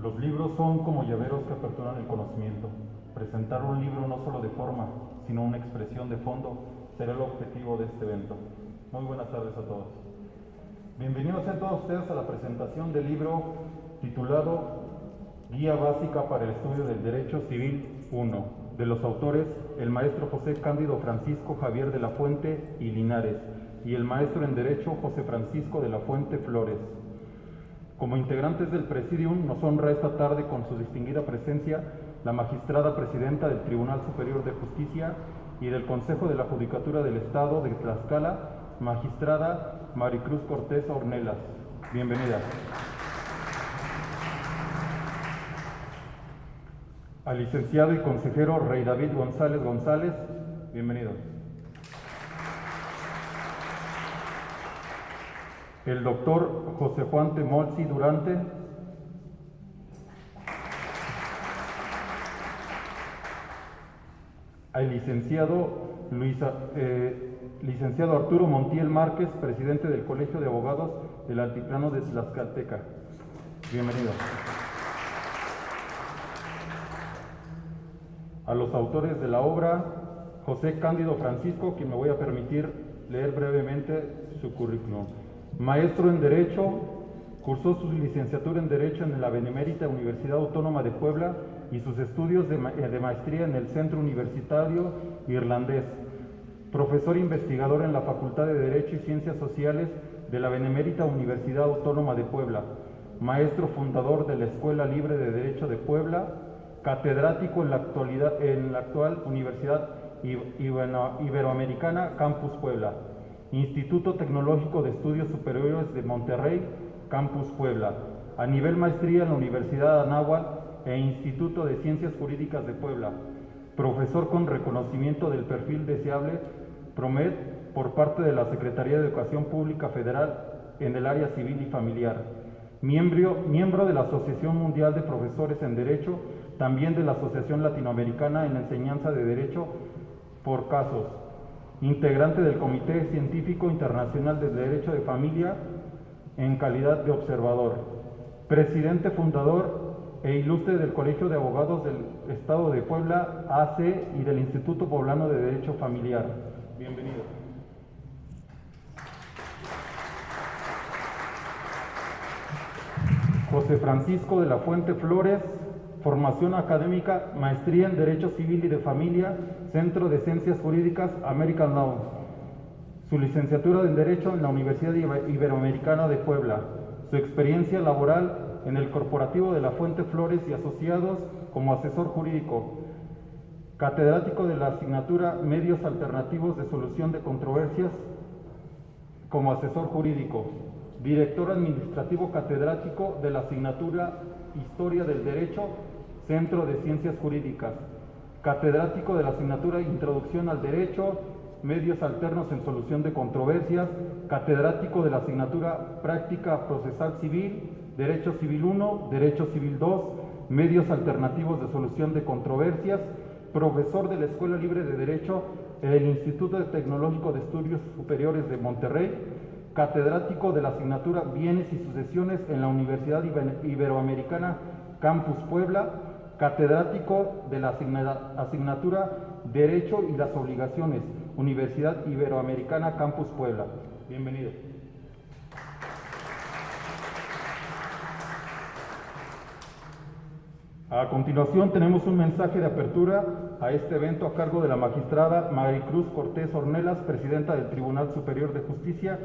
Los libros son como llaveros que aperturan el conocimiento. Presentar un libro no solo de forma, sino una expresión de fondo, será el objetivo de este evento. Muy buenas tardes a todos. Bienvenidos a todos ustedes a la presentación del libro titulado Guía Básica para el Estudio del Derecho Civil 1, de los autores el maestro José Cándido Francisco Javier de la Fuente y Linares y el maestro en Derecho José Francisco de la Fuente Flores. Como integrantes del Presidium, nos honra esta tarde con su distinguida presencia la magistrada presidenta del Tribunal Superior de Justicia y del Consejo de la Judicatura del Estado de Tlaxcala, magistrada Maricruz Cortés Ornelas. Bienvenida. Al licenciado y consejero Rey David González González, bienvenido. El doctor José Juan Temolsi Durante. Al licenciado Arturo Montiel Márquez, presidente del Colegio de Abogados del Altiplano de Tlaxcalteca. Bienvenido. A los autores de la obra, José Cándido Francisco, quien me voy a permitir leer brevemente su currículum. Maestro en Derecho, cursó su licenciatura en Derecho en la Benemérita Universidad Autónoma de Puebla y sus estudios de maestría en el Centro Universitario Irlandés. Profesor investigador en la Facultad de Derecho y Ciencias Sociales de la Benemérita Universidad Autónoma de Puebla. Maestro fundador de la Escuela Libre de Derecho de Puebla. Catedrático en la actual Universidad Iberoamericana Campus Puebla. Instituto Tecnológico de Estudios Superiores de Monterrey, Campus Puebla. A nivel maestría en la Universidad Anáhuac e Instituto de Ciencias Jurídicas de Puebla. Profesor con reconocimiento del perfil deseable PROMED por parte de la Secretaría de Educación Pública Federal en el área civil y familiar. Miembro de la Asociación Mundial de Profesores en Derecho, también de la Asociación Latinoamericana en Enseñanza de Derecho por casos. Integrante del Comité Científico Internacional de Derecho de Familia en calidad de observador. Presidente fundador e ilustre del Colegio de Abogados del Estado de Puebla, AC, y del Instituto Poblano de Derecho Familiar. Bienvenido. José Francisco de la Fuente Flores, formación académica, maestría en Derecho Civil y de Familia, Centro de Ciencias Jurídicas, American Law. Su licenciatura en Derecho en la Universidad Iberoamericana de Puebla. Su experiencia laboral en el Corporativo de la Fuente Flores y Asociados como asesor jurídico. Catedrático de la asignatura Medios Alternativos de Solución de Controversias como asesor jurídico. Director administrativo catedrático de la asignatura Historia del Derecho, Centro de Ciencias Jurídicas. Catedrático de la asignatura Introducción al Derecho, Medios Alternos en Solución de Controversias. Catedrático de la asignatura Práctica Procesal Civil, Derecho Civil 1, Derecho Civil 2, Medios Alternativos de Solución de Controversias. Profesor de la Escuela Libre de Derecho en el Instituto Tecnológico de Estudios Superiores de Monterrey. Catedrático de la asignatura Bienes y Sucesiones en la Universidad Iberoamericana Campus Puebla. Catedrático de la asignatura Derecho y las Obligaciones, Universidad Iberoamericana Campus Puebla. Bienvenido. A continuación tenemos un mensaje de apertura a este evento a cargo de la magistrada Maricruz Cortés Ornelas, presidenta del Tribunal Superior de Justicia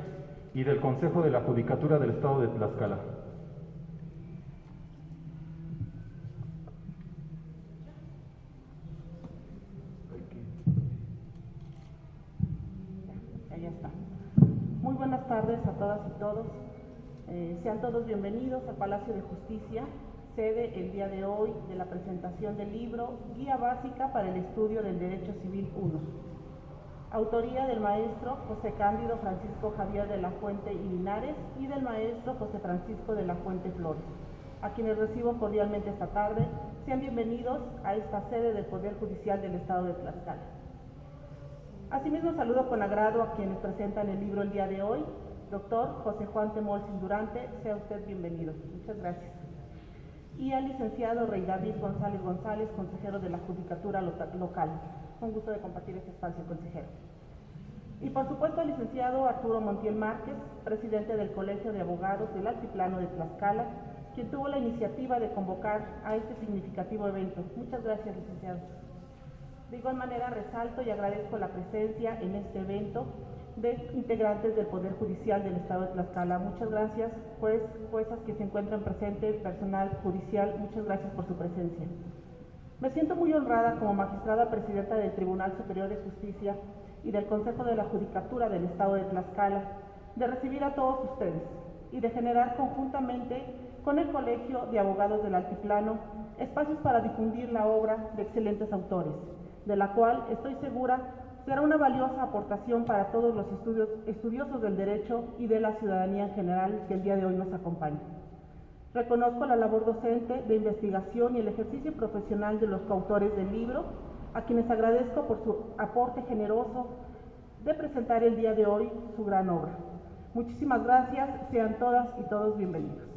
y del Consejo de la Judicatura del Estado de Tlaxcala. Ya está. Muy buenas tardes a todas y todos. Sean todos bienvenidos al Palacio de Justicia, sede el día de hoy de la presentación del libro Guía Básica para el Estudio del Derecho Civil 1. Autoría del maestro José Cándido Francisco Javier de la Fuente y Linares y del maestro José Francisco de la Fuente Flores, a quienes recibo cordialmente esta tarde. Sean bienvenidos a esta sede del Poder Judicial del Estado de Tlaxcala. Asimismo, saludo con agrado a quienes presentan el libro el día de hoy. Doctor José Juan Temolsi Durante, sea usted bienvenido. Muchas gracias. y al licenciado Rey David González González, consejero de la Judicatura Local. Con gusto de compartir este espacio, consejero. Y por supuesto al licenciado Arturo Montiel Márquez, presidente del Colegio de Abogados del Altiplano de Tlaxcala, quien tuvo la iniciativa de convocar a este significativo evento. Muchas gracias, licenciado. De igual manera resalto y agradezco la presencia en este evento de integrantes del Poder Judicial del Estado de Tlaxcala. Muchas gracias, juezas que se encuentran presentes, personal judicial, muchas gracias por su presencia. Me siento muy honrada como magistrada presidenta del Tribunal Superior de Justicia y del Consejo de la Judicatura del Estado de Tlaxcala, de recibir a todos ustedes y de generar conjuntamente con el Colegio de Abogados del Altiplano espacios para difundir la obra de excelentes autores, de la cual estoy segura será una valiosa aportación para todos los estudiosos del derecho y de la ciudadanía en general que el día de hoy nos acompaña. Reconozco la labor docente de investigación y el ejercicio profesional de los coautores del libro, a quienes agradezco por su aporte generoso de presentar el día de hoy su gran obra. Muchísimas gracias, sean todas y todos bienvenidos.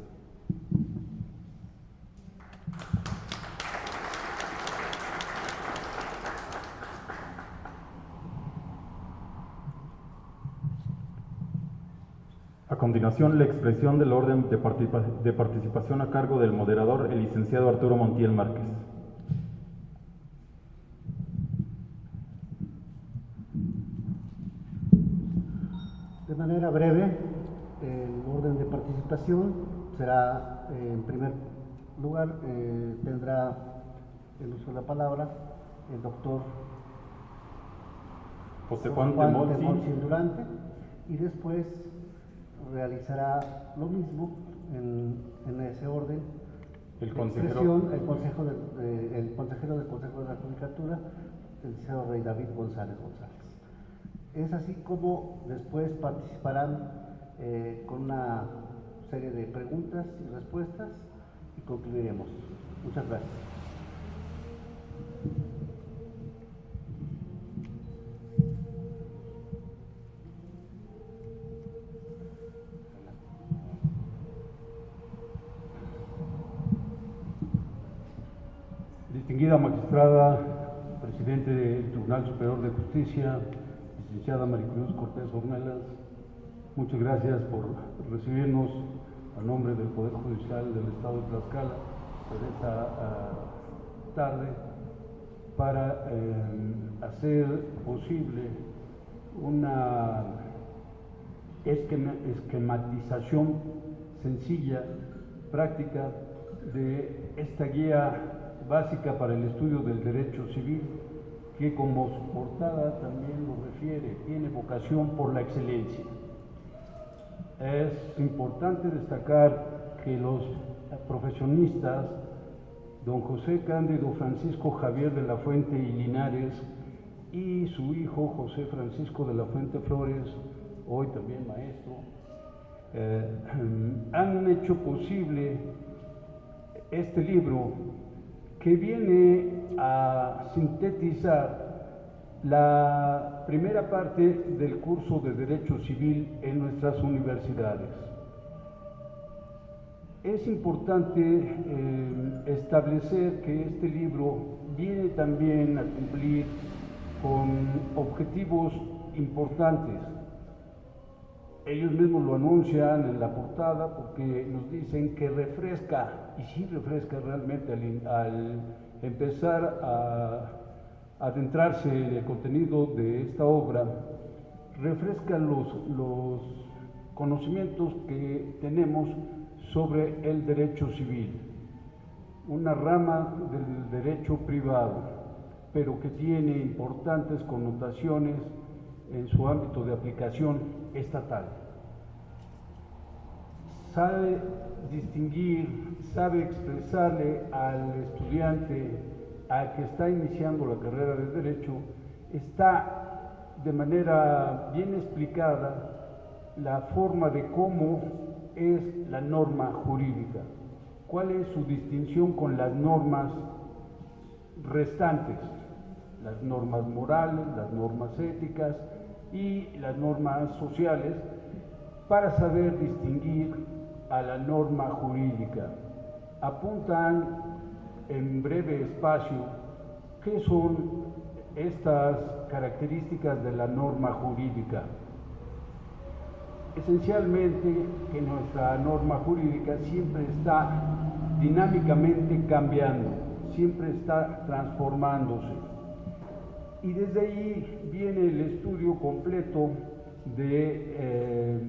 A continuación, la expresión del orden de participación a cargo del moderador, el licenciado Arturo Montiel Márquez. De manera breve, el orden de participación será, en primer lugar, tendrá el uso de la palabra el doctor José Juan Temolsi Durante, y después realizará lo mismo en ese orden el consejero del Consejo de la Judicatura, el licenciado Rey David González González. Es así como después participarán con una serie de preguntas y respuestas y concluiremos. Muchas gracias. Distinguida magistrada, presidente del Tribunal Superior de Justicia, licenciada Maricruz Cortés Ornelas, muchas gracias por recibirnos a nombre del Poder Judicial del Estado de Tlaxcala por esta tarde para hacer posible una esquematización sencilla, práctica de esta guía básica para el estudio del derecho civil, que como su portada también lo refiere, tiene vocación por la excelencia. Es importante destacar que los profesionistas, don José Cándido Francisco Javier de la Fuente y Linares y su hijo José Francisco de la Fuente Flores, hoy también maestro, han hecho posible este libro que viene a sintetizar la primera parte del curso de Derecho Civil en nuestras universidades. Es importante establecer que este libro viene también a cumplir con objetivos importantes. Ellos mismos lo anuncian en la portada porque nos dicen que refresca, y sí refresca realmente al empezar a adentrarse en el contenido de esta obra, refresca los conocimientos que tenemos sobre el derecho civil, una rama del derecho privado, pero que tiene importantes connotaciones en su ámbito de aplicación estatal. Sabe distinguir, sabe expresarle al estudiante, al que está iniciando la carrera de Derecho, está de manera bien explicada la forma de cómo es la norma jurídica, cuál es su distinción con las normas restantes, las normas morales, las normas éticas y las normas sociales, para saber distinguir a la norma jurídica. apuntan en breve espacio qué son estas características de la norma jurídica. Esencialmente que nuestra norma jurídica siempre está dinámicamente cambiando, siempre está transformándose. Y desde ahí viene el estudio completo de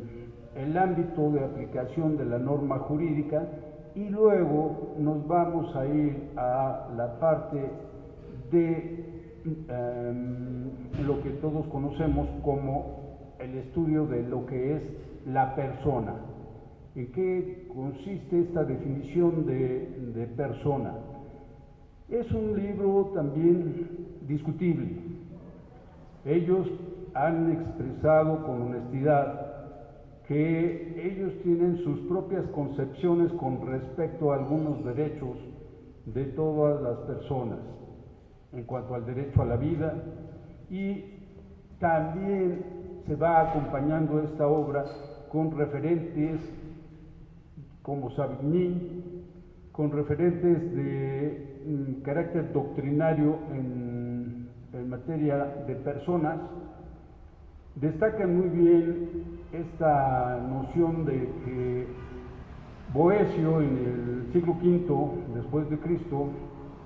el ámbito de aplicación de la norma jurídica, y luego nos vamos a ir a la parte de lo que todos conocemos como el estudio de lo que es la persona. ¿En qué consiste esta definición de persona? Es un libro también discutible. Ellos han expresado con honestidad que ellos tienen sus propias concepciones con respecto a algunos derechos de todas las personas, en cuanto al derecho a la vida, y también se va acompañando esta obra con referentes como Savigny, con referentes de carácter doctrinario en materia de personas. Destacan muy bien esta noción de que Boecio en el siglo V después de Cristo,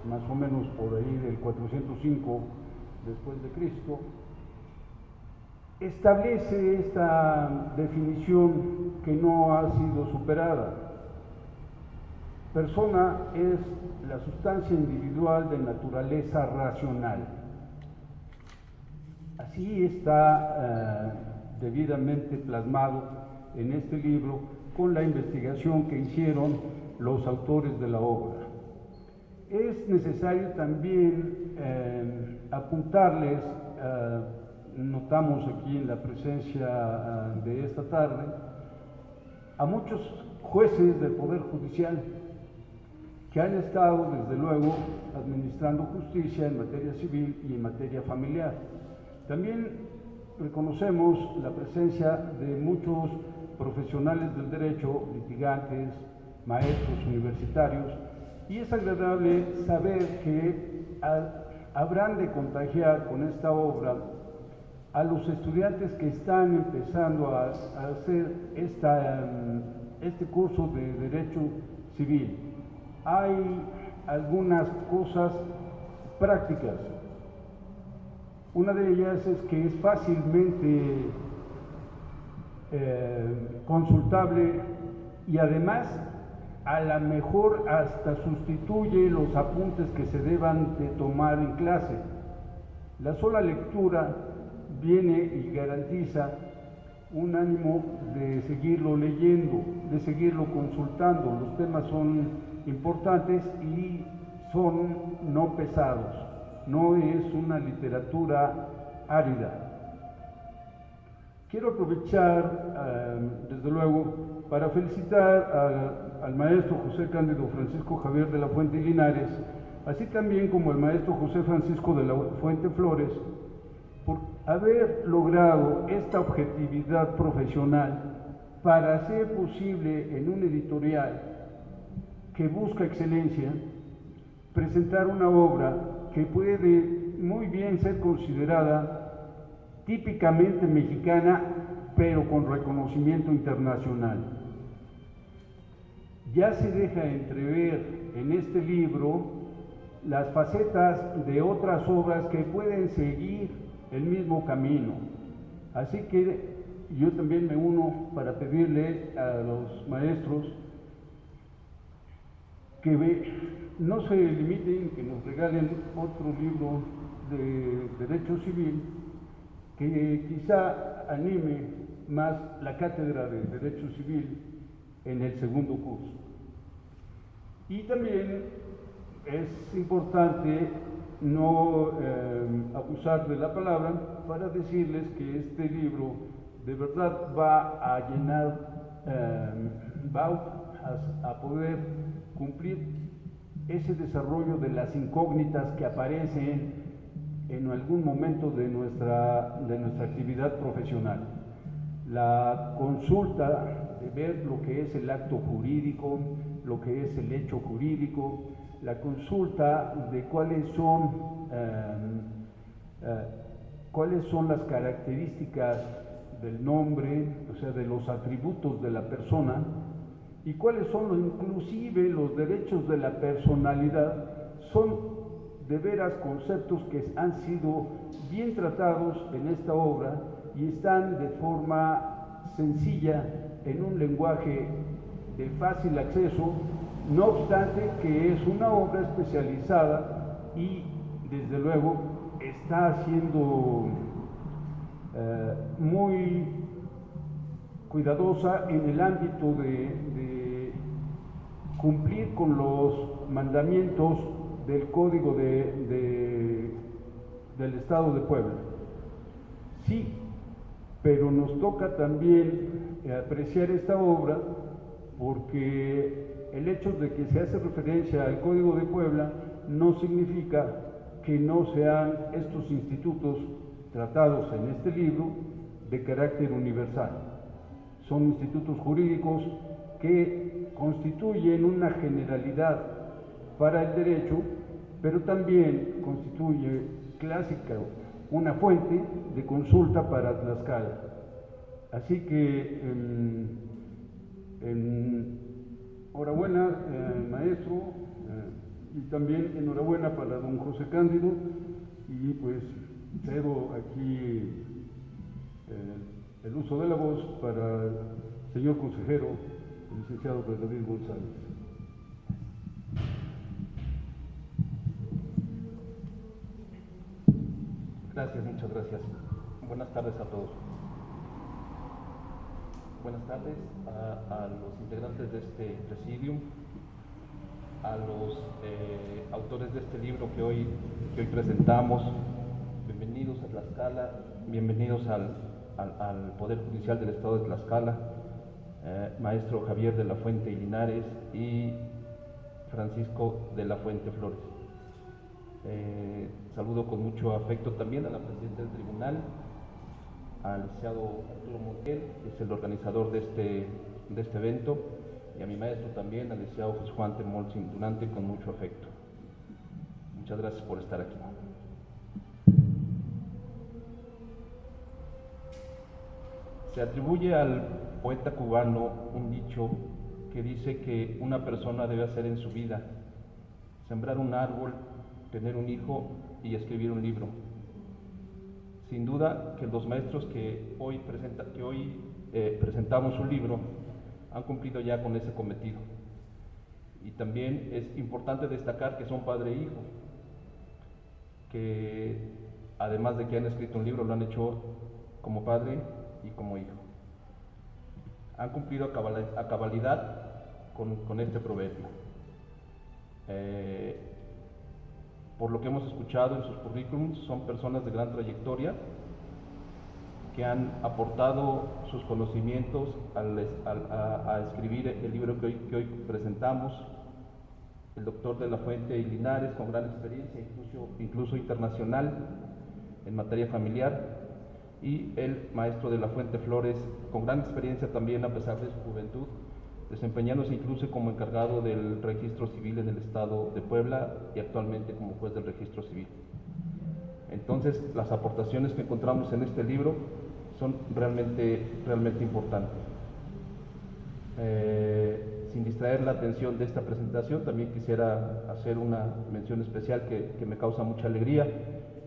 más o menos por ahí del 405 después de Cristo, establece esta definición que no ha sido superada. Persona es la sustancia individual de naturaleza racional. Así está debidamente plasmado en este libro con la investigación que hicieron los autores de la obra. Es necesario también apuntarles, notamos aquí en la presencia de esta tarde, a muchos jueces del Poder Judicial que han estado, desde luego, administrando justicia en materia civil y en materia familiar. También reconocemos la presencia de muchos profesionales del derecho, litigantes, maestros universitarios, y es agradable saber que habrán de contagiar con esta obra a los estudiantes que están empezando a hacer este curso de Derecho Civil. Hay algunas cosas prácticas. Una de ellas es que es fácilmente consultable y además a la mejor hasta sustituye los apuntes que se deban de tomar en clase. La sola lectura viene y garantiza un ánimo de seguirlo leyendo, de seguirlo consultando. Los temas son importantes y son no pesados, no es una literatura árida. Quiero aprovechar, desde luego, para felicitar al maestro José Cándido Francisco Javier de la Fuente y Linares, así también como el maestro José Francisco de la Fuente Flores, por haber logrado esta objetividad profesional para hacer posible en un editorial que busca excelencia, presentar una obra que puede muy bien ser considerada típicamente mexicana, pero con reconocimiento internacional. Ya se deja entrever en este libro las facetas de otras obras que pueden seguir el mismo camino. Así que yo también me uno para pedirle a los maestros que no se limiten, que nos regalen otro libro de Derecho Civil que quizá anime más la cátedra de Derecho Civil en el segundo curso. Y también es importante no abusar de la palabra para decirles que este libro de verdad va a llenar, va a poder cumplir ese desarrollo de las incógnitas que aparecen en algún momento de nuestra actividad profesional. La consulta de ver lo que es el acto jurídico, lo que es el hecho jurídico, la consulta de cuáles son las características del nombre, o sea, de los atributos de la persona, y cuáles son inclusive los derechos de la personalidad. Son de veras conceptos que han sido bien tratados en esta obra y están de forma sencilla, en un lenguaje de fácil acceso, no obstante que es una obra especializada y desde luego está siendo muy cuidadosa en el ámbito de cumplir con los mandamientos del Código del Estado de Puebla. Sí, pero nos toca también apreciar esta obra porque el hecho de que se hace referencia al Código de Puebla no significa que no sean estos institutos tratados en este libro de carácter universal. Son institutos jurídicos que constituyen una generalidad para el derecho, pero también constituye clásica una fuente de consulta para Tlaxcala. Así que enhorabuena, maestro, y también enhorabuena para don José Cándido, y pues cedo aquí el uso de la voz para el señor consejero, el licenciado Rey David González. Gracias, muchas gracias. Buenas tardes a todos. Buenas tardes a los integrantes de este presidium, a los autores de este libro que hoy presentamos. Bienvenidos a Tlaxcala, bienvenidos al Poder Judicial del Estado de Tlaxcala, maestro Javier de la Fuente y Linares y Francisco de la Fuente Flores. Saludo con mucho afecto también a la presidenta del tribunal, al licenciado Arturo Montiel, que es el organizador de este evento, y a mi maestro también, al licenciado José Juan Temolsin Durante, con mucho afecto. Muchas gracias por estar aquí. Se atribuye al poeta cubano un dicho que dice que una persona debe hacer en su vida: sembrar un árbol, tener un hijo y escribir un libro. Sin duda que los maestros que hoy presentamos un libro han cumplido ya con ese cometido. Y también es importante destacar que son padre e hijo, que además de que han escrito un libro, lo han hecho como padre y como hijo. Han cumplido a cabalidad con este proverbio. Por lo que hemos escuchado en sus currículums, son personas de gran trayectoria que han aportado sus conocimientos a escribir el libro que hoy presentamos. El doctor de la Fuente y Linares, con gran experiencia, incluso internacional, en materia familiar, y el maestro de la Fuente Flores, con gran experiencia también a pesar de su juventud, desempeñándose incluso como encargado del registro civil en el estado de Puebla y actualmente como juez del registro civil. Entonces, las aportaciones que encontramos en este libro son realmente importantes. Sin distraer la atención de esta presentación, también quisiera hacer una mención especial que me causa mucha alegría: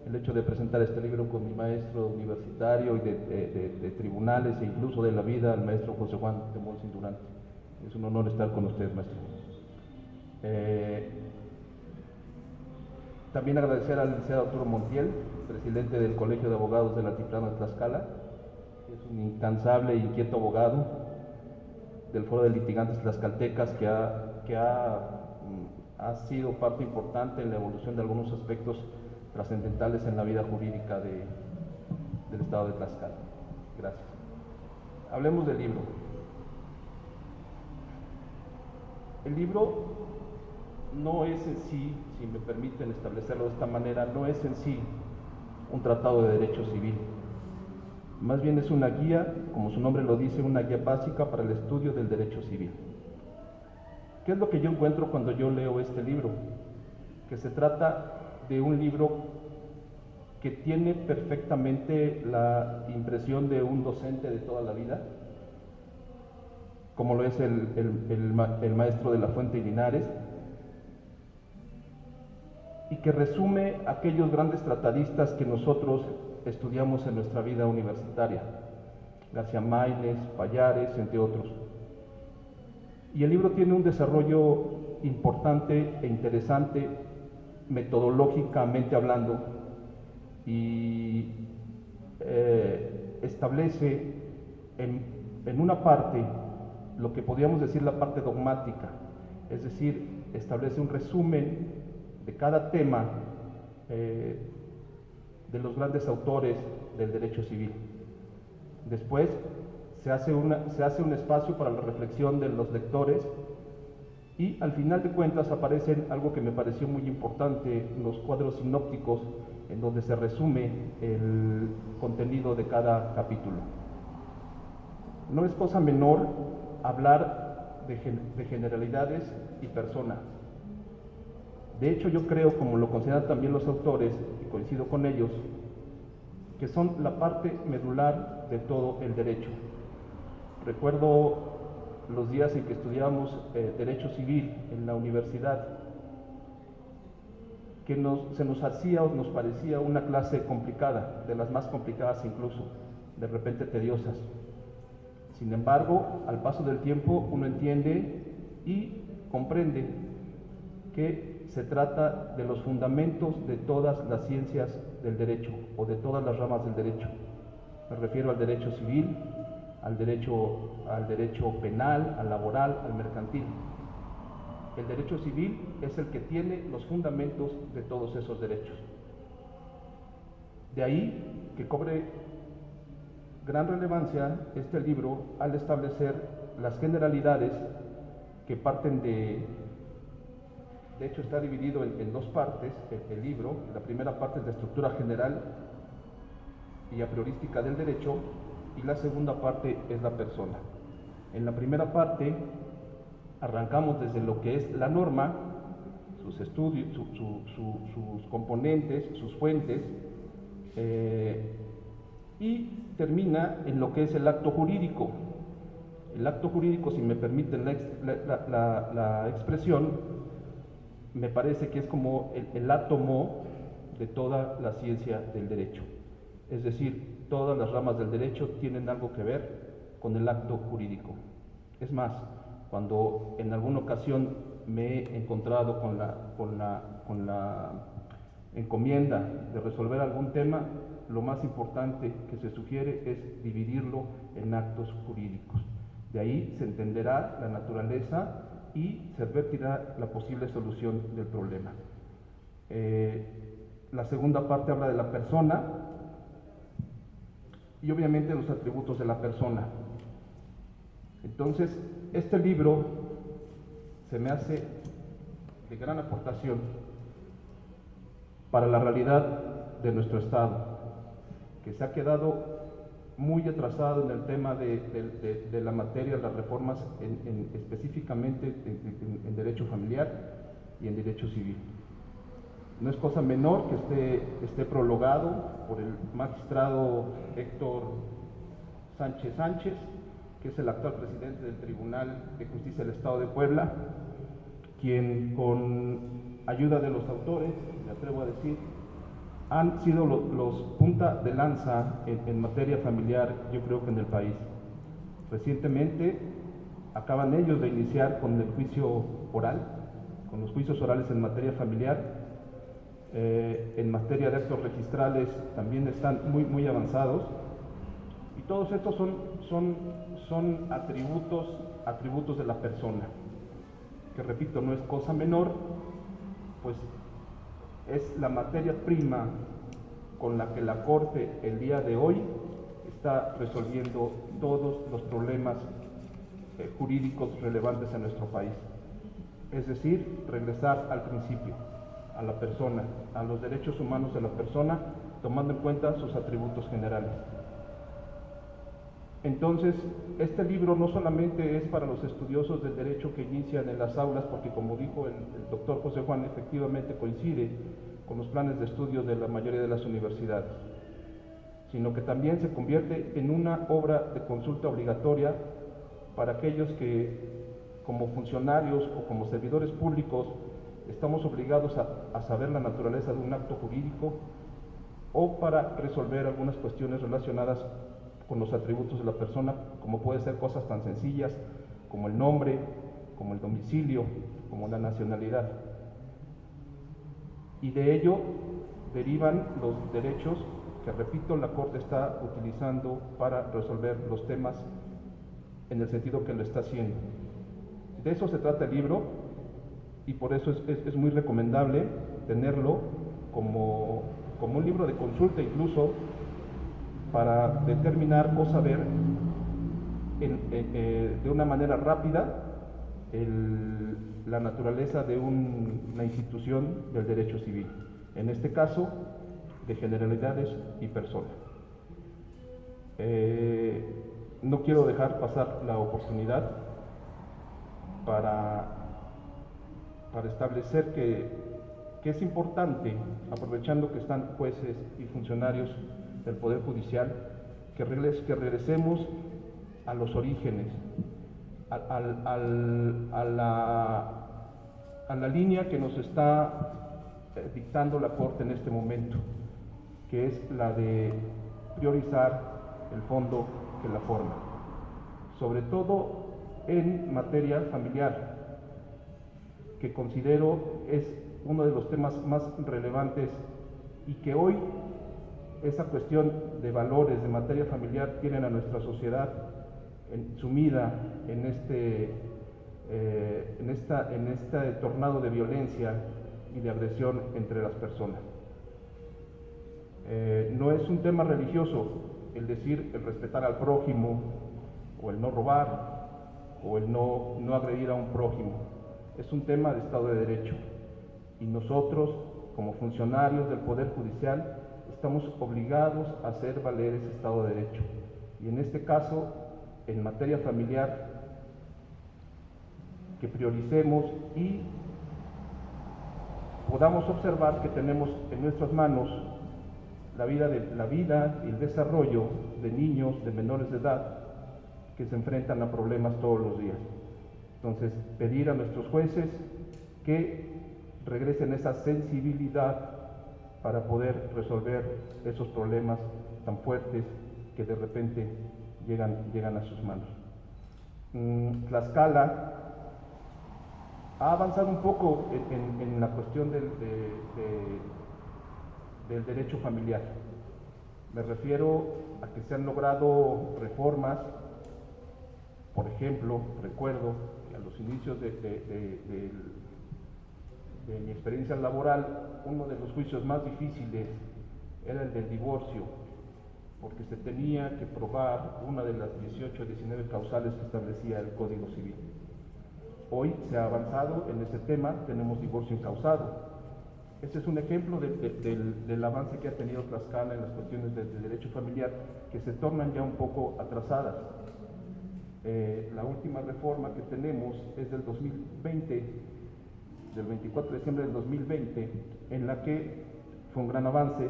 el hecho de presentar este libro con mi maestro universitario y de tribunales e incluso de la vida, el maestro José Juan Temolsin Durante. Es un honor estar con usted, maestro. También agradecer al licenciado Arturo Montiel, presidente del Colegio de Abogados del Altiplano de Tlaxcala, que es un incansable e inquieto abogado del Foro de Litigantes Tlaxcaltecas, que ha sido parte importante en la evolución de algunos aspectos trascendentales en la vida jurídica del Estado de Tlaxcala. Gracias. Hablemos del libro. El libro no es en sí, si me permiten establecerlo de esta manera, no es en sí un tratado de derecho civil. Más bien es una guía, como su nombre lo dice, una guía básica para el estudio del derecho civil. ¿Qué es lo que yo encuentro cuando yo leo este libro? Que se trata de un libro que tiene perfectamente la impresión de un docente de toda la vida, como lo es el maestro de la Fuente y Linares, y que resume aquellos grandes tratadistas que nosotros estudiamos en nuestra vida universitaria, García Máinez, Pallares, entre otros. Y el libro tiene un desarrollo importante e interesante, metodológicamente hablando, y establece en una parte lo que podríamos decir la parte dogmática, es decir, establece un resumen de cada tema de los grandes autores del derecho civil. Después se hace un espacio para la reflexión de los lectores y al final de cuentas aparecen algo que me pareció muy importante, los cuadros sinópticos en donde se resume el contenido de cada capítulo. No es cosa menor hablar de generalidades y persona. De hecho, yo creo, como lo consideran también los autores, y coincido con ellos, que son la parte medular de todo el derecho. Recuerdo los días en que estudiamos Derecho Civil en la universidad, que se nos hacía o nos parecía una clase complicada, de las más complicadas incluso, de repente tediosas. Sin embargo, al paso del tiempo uno entiende y comprende que se trata de los fundamentos de todas las ciencias del derecho o de todas las ramas del derecho. Me refiero al derecho civil, al derecho penal, al laboral, al mercantil. El derecho civil es el que tiene los fundamentos de todos esos derechos. De ahí que cobre gran relevancia este libro al establecer las generalidades que parten de hecho está dividido en dos partes el libro. La primera parte es la estructura general y a priorística del derecho y la segunda parte es la persona. En la primera parte arrancamos desde lo que es la norma, sus estudios, sus componentes, sus fuentes, y termina en lo que es el acto jurídico. El acto jurídico, si me permiten la expresión, me parece que es como el átomo de toda la ciencia del derecho. Es decir, todas las ramas del derecho tienen algo que ver con el acto jurídico. Es más, cuando en alguna ocasión me he encontrado con la encomienda de resolver algún tema, lo más importante que se sugiere es dividirlo en actos jurídicos. De ahí se entenderá la naturaleza y se advertirá la posible solución del problema. La segunda parte habla de la persona y obviamente los atributos de la persona. Entonces, este libro se me hace de gran aportación para la realidad de nuestro Estado, que se ha quedado muy atrasado en el tema de la materia, las reformas específicamente en derecho familiar y en derecho civil. No es cosa menor que esté prologado por el magistrado Héctor Sánchez, que es el actual presidente del Tribunal de Justicia del Estado de Puebla, quien con ayuda de los autores, me atrevo a decir, han sido los punta de lanza en materia familiar, yo creo que en el país. Recientemente acaban ellos de iniciar con el juicio oral, con los juicios orales en materia familiar. En materia de actos registrales también están muy avanzados. Y todos estos son atributos de la persona, que repito, no es cosa menor, pues es la materia prima con la que la Corte el día de hoy está resolviendo todos los problemas jurídicos relevantes en nuestro país. Es decir, regresar al principio, a la persona, a los derechos humanos de la persona, tomando en cuenta sus atributos generales. Entonces, este libro no solamente es para los estudiosos del derecho que inician en las aulas, porque como dijo el doctor José Juan, efectivamente coincide con los planes de estudio de la mayoría de las universidades, sino que también se convierte en una obra de consulta obligatoria para aquellos que, como funcionarios o como servidores públicos, estamos obligados a saber la naturaleza de un acto jurídico, o para resolver algunas cuestiones relacionadas con los atributos de la persona, como puede ser cosas tan sencillas como el nombre, como el domicilio, como la nacionalidad. Y de ello derivan los derechos que, repito, la Corte está utilizando para resolver los temas en el sentido que lo está haciendo. De eso se trata el libro, y por eso es muy recomendable tenerlo como un libro de consulta, incluso para determinar o saber de una manera rápida la naturaleza de una institución del derecho civil, en este caso de generalidades y personas. No quiero dejar pasar la oportunidad para establecer que es importante, aprovechando que están jueces y funcionarios del Poder Judicial, que regresemos a los orígenes, a la línea que nos está dictando la Corte en este momento, que es la de priorizar el fondo que la forma, sobre todo en materia familiar, que considero es uno de los temas más relevantes, y que hoy esa cuestión de valores de materia familiar tienen a nuestra sociedad sumida en este tornado de violencia y de agresión entre las personas. No es un tema religioso el decir, el respetar al prójimo, o el no robar, o el no agredir a un prójimo. Es un tema de Estado de Derecho, y nosotros, como funcionarios del Poder Judicial, estamos obligados a hacer valer ese Estado de Derecho. Y en este caso, en materia familiar, que prioricemos y podamos observar que tenemos en nuestras manos la vida y el desarrollo de niños, de menores de edad, que se enfrentan a problemas todos los días. Entonces, pedir a nuestros jueces que regresen esa sensibilidad para poder resolver esos problemas tan fuertes que de repente llegan a sus manos. Tlaxcala ha avanzado un poco en la cuestión del derecho familiar. Me refiero a que se han logrado reformas. Por ejemplo, recuerdo que a los inicios de mi experiencia laboral, uno de los juicios más difíciles era el del divorcio, porque se tenía que probar una de las 18 o 19 causales que establecía el Código Civil. Hoy se ha avanzado en ese tema, tenemos divorcio incausado. Ese es un ejemplo del avance que ha tenido Tlaxcala en las cuestiones de derecho familiar, que se tornan ya un poco atrasadas. La última reforma que tenemos es del 2020, del 24 de diciembre del 2020, en la que fue un gran avance.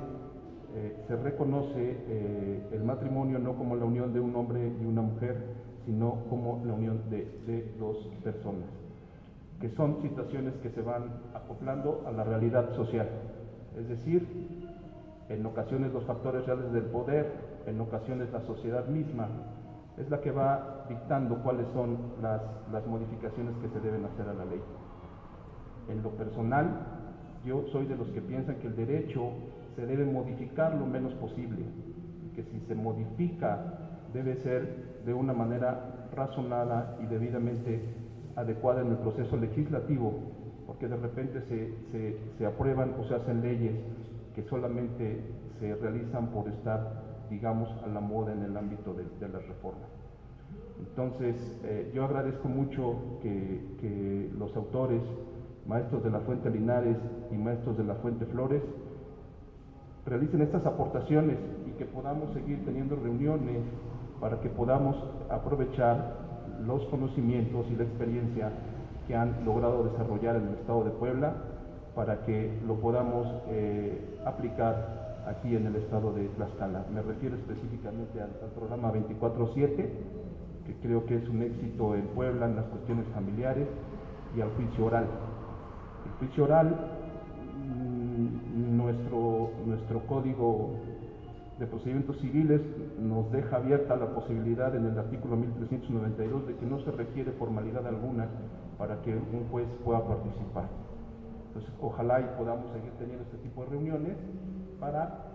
Se reconoce el matrimonio no como la unión de un hombre y una mujer, sino como la unión de dos personas, que son situaciones que se van acoplando a la realidad social. Es decir, en ocasiones los factores reales del poder, en ocasiones la sociedad misma, es la que va dictando cuáles son las modificaciones que se deben hacer a la ley. En lo personal, yo soy de los que piensan que el derecho se debe modificar lo menos posible, que si se modifica debe ser de una manera razonada y debidamente adecuada en el proceso legislativo, porque de repente se aprueban o se hacen leyes que solamente se realizan por estar, digamos, a la moda en el ámbito de las reformas. Entonces, yo agradezco mucho que los autores, maestros de la Fuente Linares y maestros de la Fuente Flores, realicen estas aportaciones y que podamos seguir teniendo reuniones para que podamos aprovechar los conocimientos y la experiencia que han logrado desarrollar en el estado de Puebla, para que lo podamos aplicar aquí en el estado de Tlaxcala. Me refiero específicamente al programa 24/7, que creo que es un éxito en Puebla en las cuestiones familiares, y al juicio oral. El juicio oral, nuestro código de procedimientos civiles nos deja abierta la posibilidad en el artículo 1392 de que no se requiere formalidad alguna para que un juez pueda participar. Entonces, ojalá y podamos seguir teniendo este tipo de reuniones para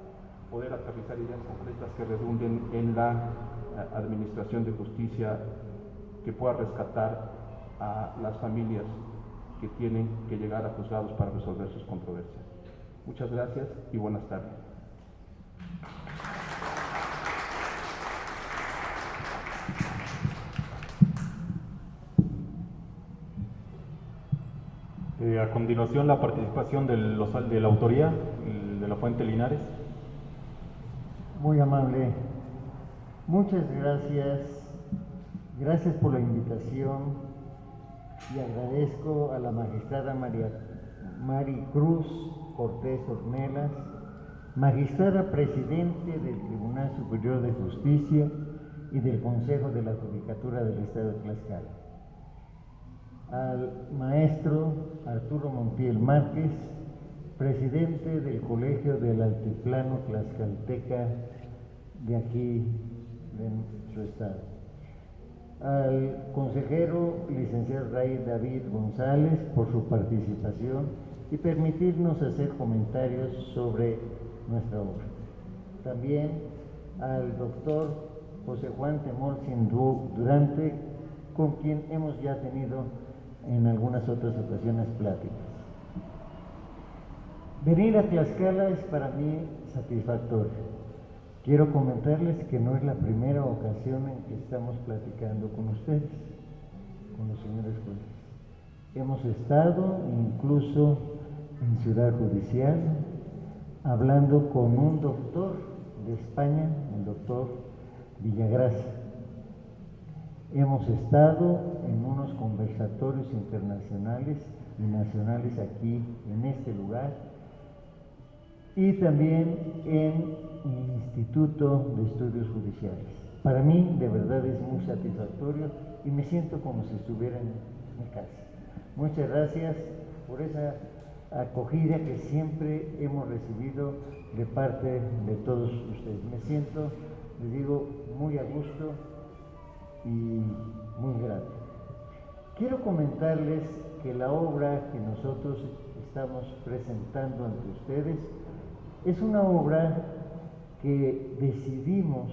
poder aterrizar ideas concretas que redunden en la administración de justicia, que pueda rescatar a las familias que tienen que llegar a juzgados para resolver sus controversias. Muchas gracias y buenas tardes. A continuación, la participación de la autoría, de la Fuente Linares. Muy amable. Muchas gracias. Gracias por la invitación y agradezco a la magistrada Mari Cruz Cortés Ornelas, magistrada presidente del Tribunal Superior de Justicia y del Consejo de la Judicatura del Estado de Tlaxcala, al maestro Arturo Montiel Márquez, presidente del Colegio del Altiplano Tlaxcalteca de aquí, de su estado, al consejero licenciado Ray David González por su participación y permitirnos hacer comentarios sobre nuestra obra. También al doctor José Juan Temolcin Durante, con quien hemos ya tenido en algunas otras ocasiones pláticas. Venir a Tlaxcala es para mí satisfactorio. Quiero comentarles que no es la primera ocasión en que estamos platicando con ustedes, con los señores jueces. Hemos estado incluso en Ciudad Judicial hablando con un doctor de España, el doctor Villagrasa. Hemos estado en unos conversatorios internacionales y nacionales aquí, en este lugar, y también en el Instituto de Estudios Judiciales. Para mí, de verdad, es muy satisfactorio y me siento como si estuviera en mi casa. Muchas gracias por esa acogida que siempre hemos recibido de parte de todos ustedes. Me siento, les digo, muy a gusto y muy grato. Quiero comentarles que la obra que nosotros estamos presentando ante ustedes es una obra que decidimos,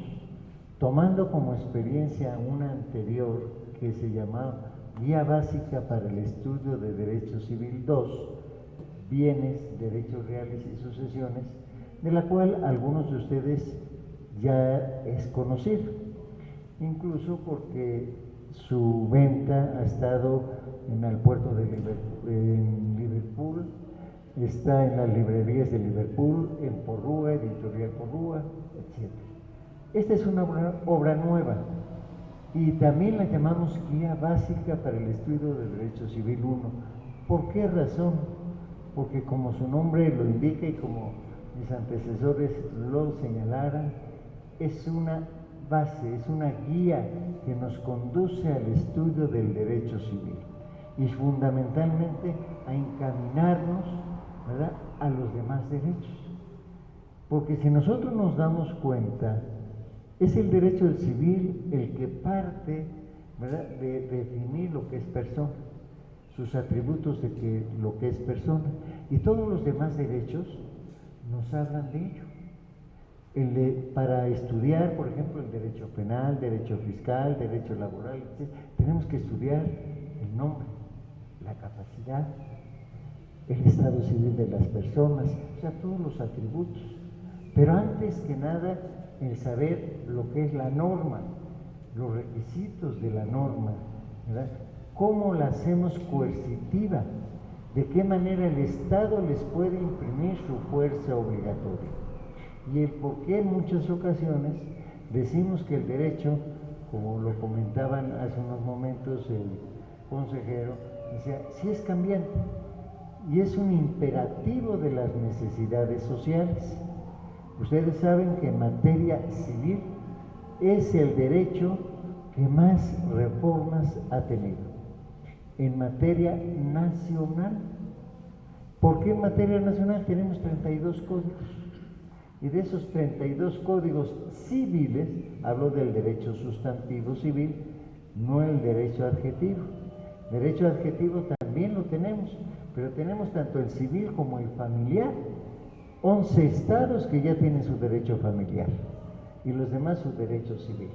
tomando como experiencia una anterior que se llamaba Guía Básica para el Estudio de Derecho Civil 2, Bienes, Derechos Reales y Sucesiones, de la cual algunos de ustedes ya es conocido, incluso porque su venta ha estado en el puerto de Liverpool, está en las librerías de Liverpool, en Porrúa, Editorial Porrúa, etc. Esta es una obra nueva y también la llamamos Guía Básica para el Estudio de Derecho Civil 1. ¿Por qué razón? Porque como su nombre lo indica y como mis antecesores lo señalaran, es una base, es una guía que nos conduce al estudio del derecho civil y fundamentalmente a encaminarnos, ¿verdad?, a los demás derechos. Porque si nosotros nos damos cuenta, es el derecho del civil el que parte, ¿verdad?, de definir lo que es persona, sus atributos de lo que es persona, y todos los demás derechos nos hablan de ello. Para estudiar, por ejemplo, el derecho penal, derecho fiscal, derecho laboral, etc., tenemos que estudiar el nombre, la capacidad, el estado civil de las personas, o sea, todos los atributos. Pero antes que nada, el saber lo que es la norma, los requisitos de la norma, ¿verdad?, cómo la hacemos coercitiva, de qué manera el Estado les puede imprimir su fuerza obligatoria, y el por qué en muchas ocasiones Decimos que el derecho, como lo comentaban hace unos momentos el consejero, decía, sí es cambiante y es un imperativo de las necesidades sociales. Ustedes saben que en materia civil es el derecho que más reformas ha tenido. En materia nacional, ¿por qué en materia nacional tenemos 32 códigos? Y de esos 32 códigos civiles, hablo del derecho sustantivo civil, no el derecho adjetivo. Derecho adjetivo también lo tenemos, pero tenemos tanto el civil como el familiar. 11 estados que ya tienen su derecho familiar y los demás su derecho civil.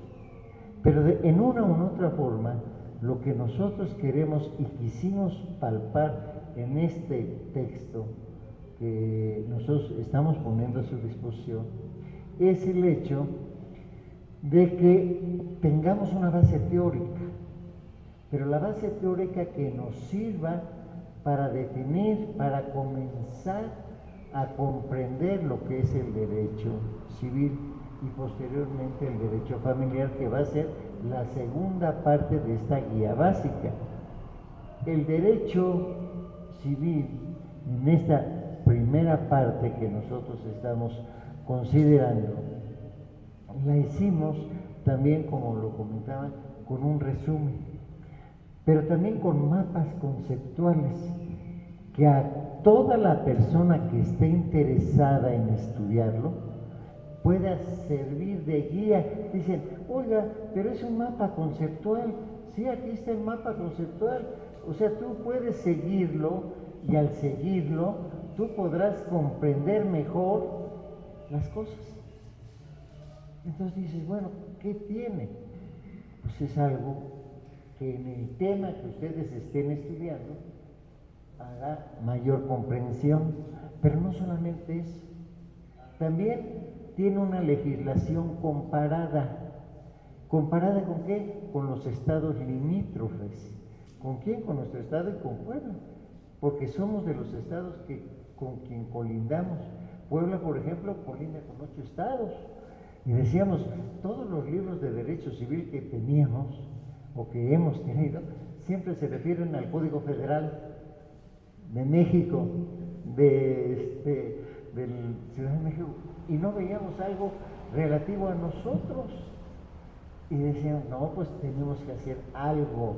Pero en una u otra forma, lo que nosotros queremos y quisimos palpar en este texto que nosotros estamos poniendo a su disposición es el hecho de que tengamos una base teórica, pero la base teórica que nos sirva para definir, para comenzar a comprender lo que es el derecho civil y posteriormente el derecho familiar, que va a ser la segunda parte de esta guía básica. El derecho civil, en esta primera parte que nosotros estamos considerando, la hicimos también, como lo comentaban, con un resumen, pero también con mapas conceptuales que a toda la persona que esté interesada en estudiarlo pueda servir de guía. Dicen, oiga, pero es un mapa conceptual. Sí, aquí está el mapa conceptual. O sea, tú puedes seguirlo y al seguirlo tú podrás comprender mejor las cosas. Entonces dices, bueno, ¿qué tiene? Pues es algo que en el tema que ustedes estén estudiando haga mayor comprensión, pero no solamente eso, también tiene una legislación comparada. ¿Comparada con qué? Con los estados limítrofes. ¿Con quién? Con nuestro estado y con Puebla, porque somos de los estados con quien colindamos. Puebla, por ejemplo, colinda con 8 estados. Y decíamos, todos los libros de derecho civil que teníamos o que hemos tenido siempre se refieren al Código Federal de México, del Ciudad de México, y no veíamos algo relativo a nosotros. Y decíamos, no, pues tenemos que hacer algo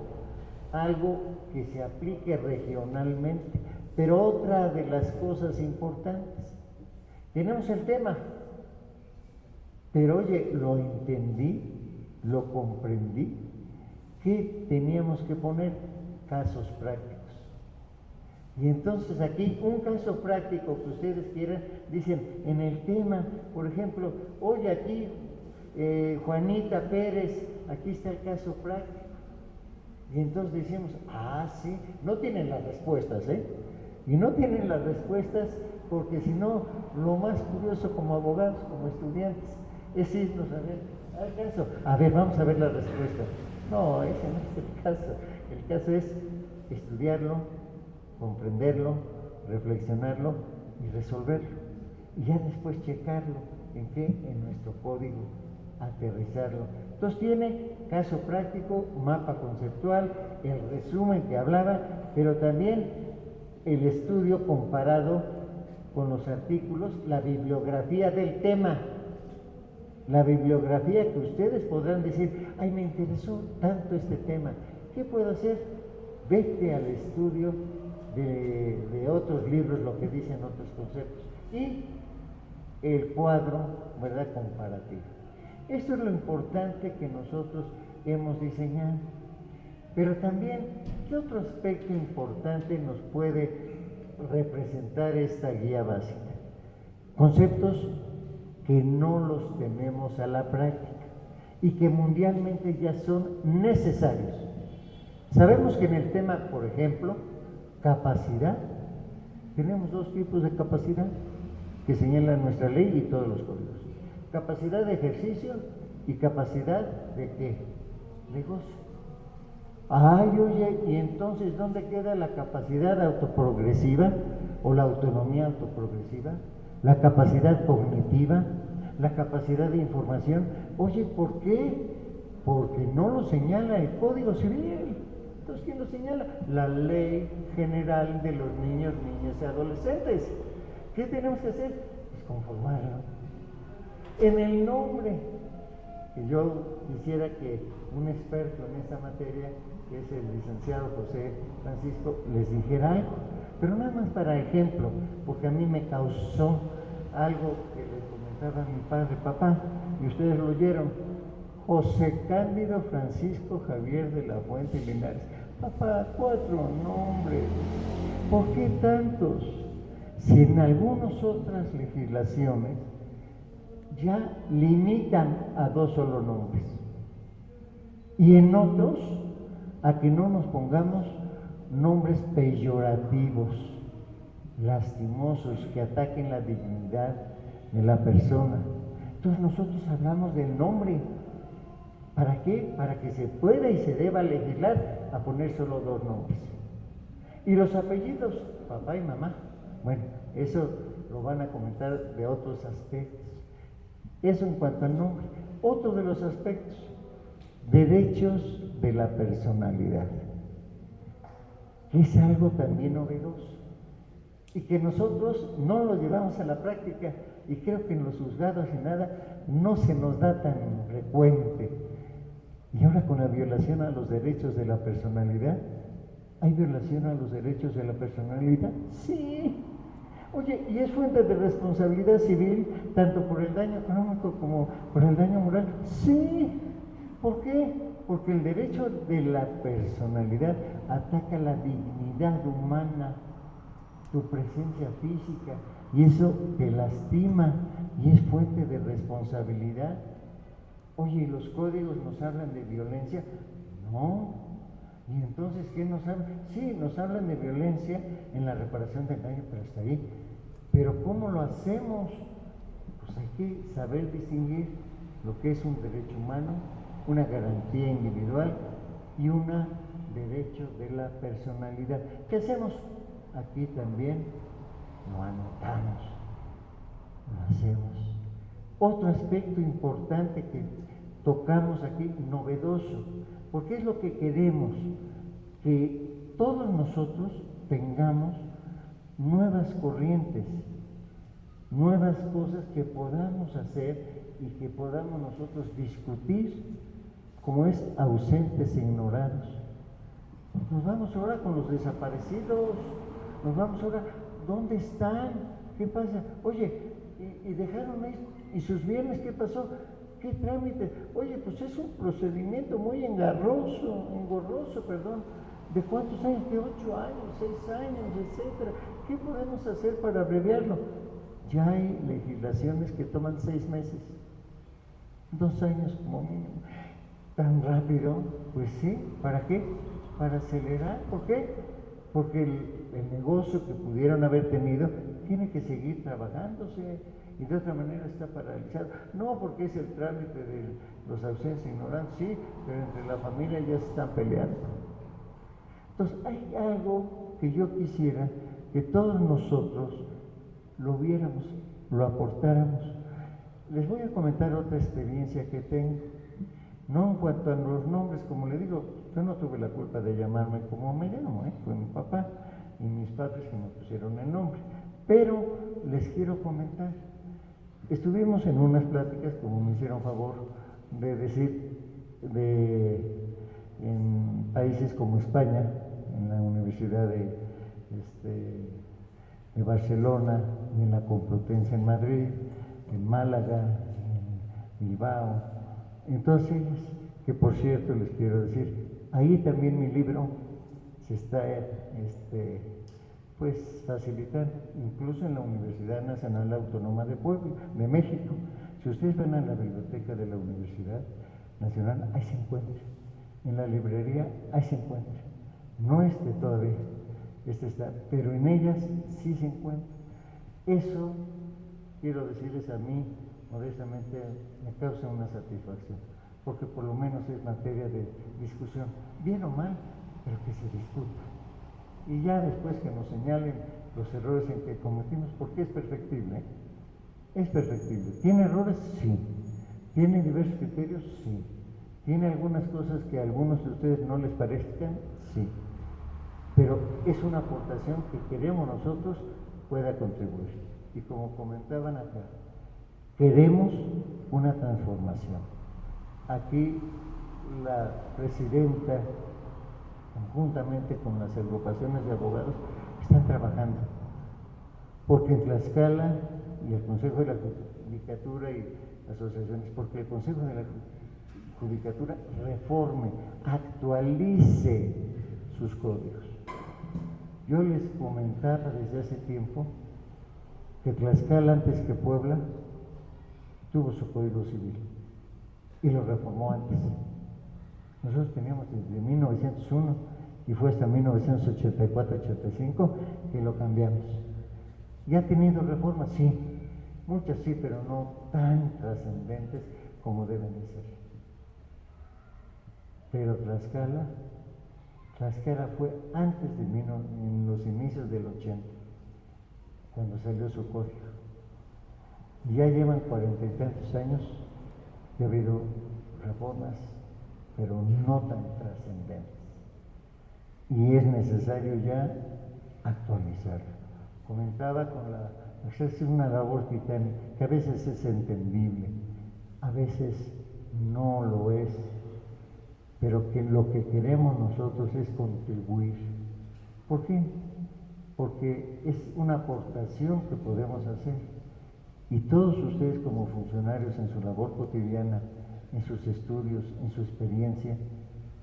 que se aplique regionalmente. Pero otra de las cosas importantes, tenemos el tema, pero oye, lo entendí, lo comprendí, ¿qué teníamos que poner? Casos prácticos. Y entonces aquí, un caso práctico que ustedes quieran, dicen, en el tema, por ejemplo, oye, aquí Juanita Pérez, aquí está el caso práctico. Y entonces decimos, sí, no tienen las respuestas, y no tienen las respuestas porque si no, lo más curioso como abogados, como estudiantes, es irnos a ver, al caso, a ver, vamos a ver la respuesta. No, ese no es el caso. El caso es estudiarlo, comprenderlo, reflexionarlo y resolverlo. Y ya después checarlo, ¿en qué? En nuestro código, aterrizarlo. Entonces tiene caso práctico, mapa conceptual, el resumen que hablaba, pero también el estudio comparado con los artículos, la bibliografía del tema. La bibliografía que ustedes podrán decir, ay, me interesó tanto este tema, ¿qué puedo hacer? Vete al estudio de otros libros, lo que dicen otros conceptos, y el cuadro, ¿verdad?, comparativo. Esto es lo importante que nosotros hemos diseñado. Pero también, ¿qué otro aspecto importante nos puede representar esta guía básica? Conceptos que no los tenemos a la práctica y que mundialmente ya son necesarios. Sabemos que en el tema, por ejemplo, capacidad, tenemos 2 tipos de capacidad que señala nuestra ley y todos los códigos. Capacidad de ejercicio y capacidad de ¿qué? De gozo. Oye, y entonces, ¿dónde queda la capacidad autoprogresiva o la autonomía autoprogresiva? La capacidad cognitiva. la capacidad de información. Oye, ¿por qué? Porque no lo señala el Código Civil. Entonces, ¿quién lo señala? La Ley General de los Niños, Niñas y Adolescentes. ¿Qué tenemos que hacer? Pues conformarlo. En el nombre, que yo quisiera que un experto en esta materia, que es el licenciado José Francisco, les dijera algo, pero nada más para ejemplo, porque a mí me causó algo que les comentaba a mi padre, papá, y ustedes lo oyeron. José Cándido Francisco Javier de la Fuente Linares. Papá, 4 nombres. ¿Por qué tantos? Si en algunas otras legislaciones ya limitan a 2 solo nombres, y en otros a que no nos pongamos nombres peyorativos, lastimosos, que ataquen la dignidad de la persona. Entonces nosotros hablamos del nombre. ¿Para qué? Para que se pueda y se deba legislar a poner solo 2 nombres. Y los apellidos, papá y mamá, bueno, eso lo van a comentar de otros aspectos. Eso en cuanto al nombre. Otro de los aspectos, derechos de la personalidad, que es algo también novedoso y que nosotros no lo llevamos a la práctica, y creo que en los juzgados y nada no se nos da tan frecuente. Y ahora con la violación a los derechos de la personalidad, ¿hay violación a los derechos de la personalidad? Sí. Oye, ¿y es fuente de responsabilidad civil tanto por el daño económico como por el daño moral? Sí. ¿Por qué? Porque el derecho de la personalidad ataca la dignidad humana, tu presencia física, y eso te lastima y es fuente de responsabilidad. Oye, ¿y los códigos nos hablan de violencia? No. ¿Y entonces qué nos hablan? Sí, nos hablan de violencia en la reparación del daño, pero hasta ahí. ¿Pero cómo lo hacemos? Pues hay que saber distinguir lo que es un derecho humano, una garantía individual y un derecho de la personalidad. ¿Qué hacemos? Aquí también lo anotamos, lo hacemos. Otro aspecto importante que tocamos aquí, novedoso, porque es lo que queremos, que todos nosotros tengamos nuevas corrientes, nuevas cosas que podamos hacer y que podamos nosotros discutir, como es ausentes e ignorados. Nos vamos ahora con los desaparecidos, nos vamos ahora, ¿dónde están? ¿Qué pasa? Oye, y dejaron esto, y sus bienes, ¿qué pasó? ¿Qué trámite? Oye, pues es un procedimiento muy engorroso, ¿de cuántos años? De 8 años, 6 años, etcétera. ¿Qué podemos hacer para abreviarlo? Ya hay legislaciones que toman 6 meses, 2 años como mínimo. ¿Tan rápido? Pues sí. ¿Para qué? Para acelerar. ¿Por qué? Porque el negocio que pudieron haber tenido tiene que seguir trabajándose y de otra manera está paralizado. No porque es el trámite de los ausentes e ignorantes, sí, pero entre la familia ya se están peleando. Entonces hay algo que yo quisiera que todos nosotros lo viéramos, lo aportáramos. Les voy a comentar otra experiencia que tengo. No en cuanto a los nombres, como le digo, yo no tuve la culpa de llamarme como me llamo, fue mi papá y mis padres que me pusieron el nombre. Pero les quiero comentar, estuvimos en unas pláticas, como me hicieron favor de decir, en países como España, en la Universidad de Barcelona, y en la Complutense en Madrid, en Málaga, en Bilbao. Entonces, que por cierto les quiero decir, ahí también mi libro se está pues facilitando, incluso en la Universidad Nacional Autónoma de Puebla, de México. Si ustedes van a la biblioteca de la Universidad Nacional, ahí se encuentra. En la librería, ahí se encuentra. No todavía, está, pero en ellas sí se encuentra. Eso, quiero decirles a mí, modestamente, me causa una satisfacción, porque por lo menos es materia de discusión, bien o mal, pero que se discuta. Y ya después que nos señalen los errores en que cometimos, porque es perfectible, Es perfectible. ¿Tiene errores? Sí. ¿Tiene diversos criterios? Sí. ¿Tiene algunas cosas que a algunos de ustedes no les parezcan? Sí. Pero es una aportación que queremos nosotros pueda contribuir. Y como comentaban acá, queremos una transformación. Aquí la presidenta, conjuntamente con las agrupaciones de abogados, están trabajando. Porque en Tlaxcala y el Consejo de la Judicatura y asociaciones, porque el Consejo de la Judicatura reforme, actualice sus códigos. Yo les comentaba desde hace tiempo que Tlaxcala, antes que Puebla, tuvo su Código Civil y lo reformó antes. Nosotros teníamos desde 1901 y fue hasta 1984-85 que lo cambiamos. ¿Ya ha tenido reformas? Sí, muchas sí, pero no tan trascendentes como deben de ser. Pero Tlaxcala fue antes de en los inicios del 80, cuando salió su código. Ya llevan 40 y tantos años que ha habido reformas, pero no tan trascendentes. Y es necesario ya actualizarlo. Comentaba es una labor titánica, que a veces es entendible, a veces no lo es, pero que lo que queremos nosotros es contribuir. ¿Por qué? Porque es una aportación que podemos hacer. Y todos ustedes como funcionarios en su labor cotidiana, en sus estudios, en su experiencia,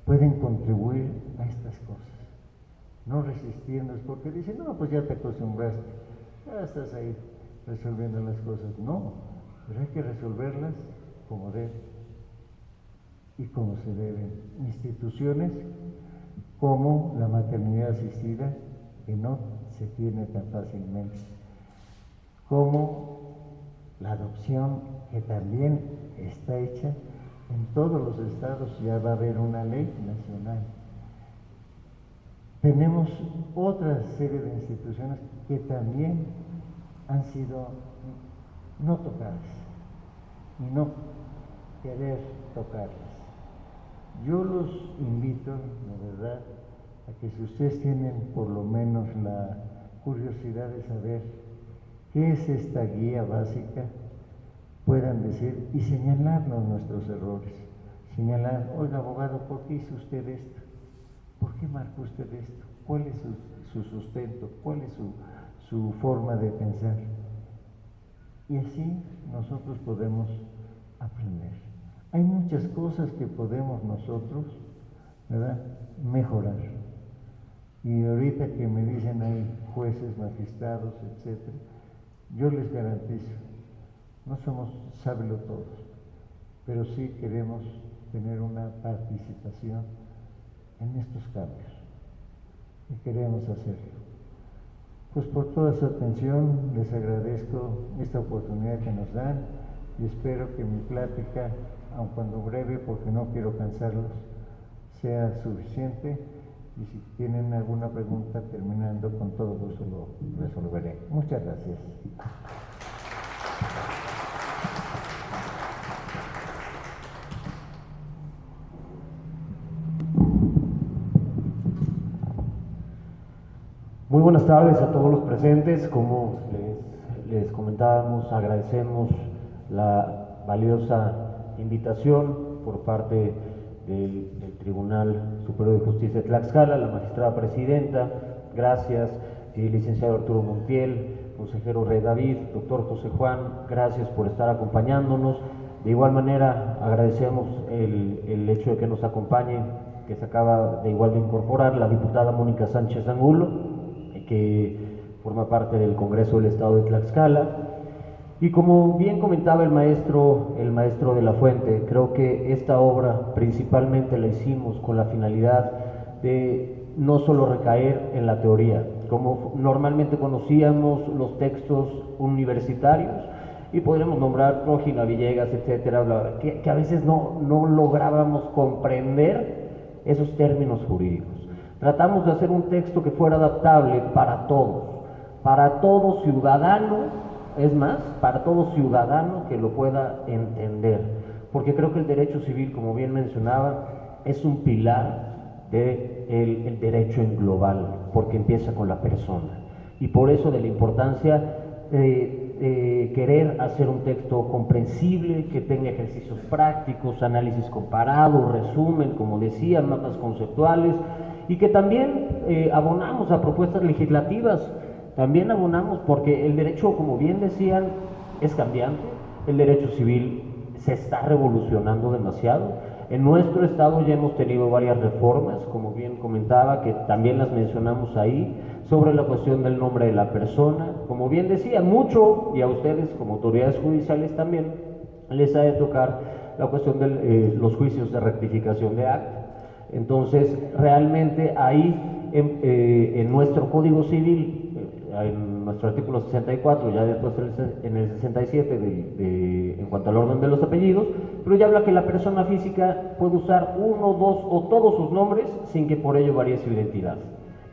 pueden contribuir a estas cosas. No resistiéndose porque dicen, no, pues ya te acostumbraste, ya estás ahí resolviendo las cosas. No, pero hay que resolverlas como deben y como se deben. Instituciones como la maternidad asistida, que no se tiene tan fácilmente, como la adopción, que también está hecha en todos los estados, ya va a haber una ley nacional. Tenemos otra serie de instituciones que también han sido no tocadas y no querer tocarlas. Yo los invito, de verdad, a que si ustedes tienen por lo menos la curiosidad de saber qué es esta guía básica, puedan decir y señalarnos nuestros errores. Señalar, oiga abogado, ¿por qué hizo usted esto? ¿Por qué marcó usted esto? ¿Cuál es su sustento? ¿Cuál es su forma de pensar? Y así nosotros podemos aprender. Hay muchas cosas que podemos nosotros, ¿verdad?, mejorar. Y ahorita que me dicen hay jueces, magistrados, etcétera, yo les garantizo, no somos sábelo todos, pero sí queremos tener una participación en estos cambios y queremos hacerlo. Pues por toda su atención les agradezco esta oportunidad que nos dan y espero que mi plática, aun cuando breve porque no quiero cansarlos, sea suficiente, y si tienen alguna pregunta terminando, con todo gusto lo resolveré. Muchas gracias. Muy buenas tardes a todos los presentes. Como les comentábamos, agradecemos la valiosa invitación por parte del Tribunal Superior de Justicia de Tlaxcala, la magistrada presidenta. Gracias, licenciado Arturo Montiel, consejero Rey David, doctor José Juan, gracias por estar acompañándonos. De igual manera, agradecemos el hecho de que nos acompañe, que se acaba de igual de incorporar, la diputada Mónica Sánchez Angulo, que forma parte del Congreso del Estado de Tlaxcala. Y como bien comentaba el maestro de la Fuente, creo que esta obra principalmente la hicimos con la finalidad de no solo recaer en la teoría, como normalmente conocíamos los textos universitarios, y podríamos nombrar Prógina, Villegas, etcétera, bla, bla, que a veces no lográbamos comprender esos términos jurídicos. Tratamos de hacer un texto que fuera adaptable para todo ciudadano es más, para todo ciudadano que lo pueda entender, porque creo que el derecho civil, como bien mencionaba, es un pilar del derecho en global, porque empieza con la persona, y por eso de la importancia querer hacer un texto comprensible, que tenga ejercicios prácticos, análisis comparado, resumen, como decía, mapas conceptuales, y que también abonamos a propuestas legislativas, también abonamos porque el derecho, como bien decían, es cambiante, el derecho civil se está revolucionando demasiado. En nuestro estado ya hemos tenido varias reformas, como bien comentaba, que también las mencionamos ahí, sobre la cuestión del nombre de la persona. Como bien decía, mucho, y a ustedes como autoridades judiciales también, les ha de tocar la cuestión de los juicios de rectificación de acta. Entonces, realmente ahí, en nuestro Código Civil, en nuestro artículo 64, ya después en el 67 en cuanto al orden de los apellidos, pero ya habla que la persona física puede usar uno, dos o todos sus nombres sin que por ello varíe su identidad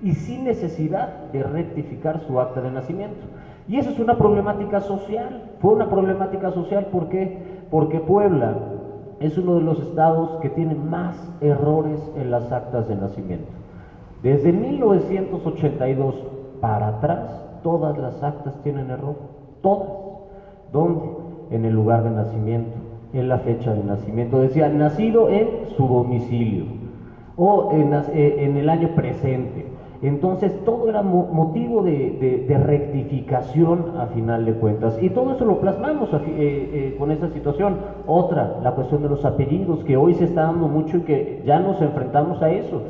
y sin necesidad de rectificar su acta de nacimiento. Y eso es una problemática social, fue una problemática social, ¿por qué? Porque Puebla es uno de los estados que tiene más errores en las actas de nacimiento. Desde 1982 para atrás, todas las actas tienen error, todas. ¿Dónde? En el lugar de nacimiento, en la fecha de nacimiento. Decía, nacido en su domicilio, o en el año presente. Entonces, todo era motivo de rectificación a final de cuentas. Y todo eso lo plasmamos con esa situación. Otra, la cuestión de los apellidos, que hoy se está dando mucho y que ya nos enfrentamos a eso,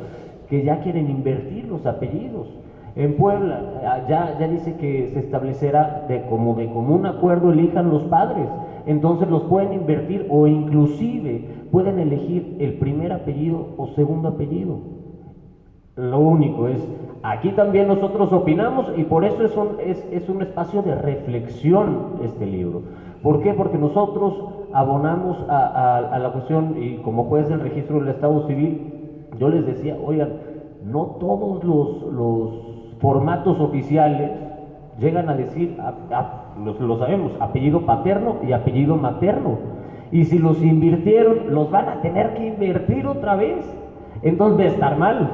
que ya quieren invertir los apellidos. En Puebla ya dice que se establecerá de común acuerdo elijan los padres, entonces los pueden invertir o inclusive pueden elegir el primer apellido o segundo apellido. Lo único es, aquí también nosotros opinamos y por eso es un espacio de reflexión este libro. ¿Por qué? Porque nosotros abonamos a la cuestión, y como juez del registro del Estado Civil, yo les decía, oigan, no todos los formatos oficiales llegan a decir, lo sabemos, apellido paterno y apellido materno, y si los invirtieron, los van a tener que invertir otra vez, entonces va a estar mal.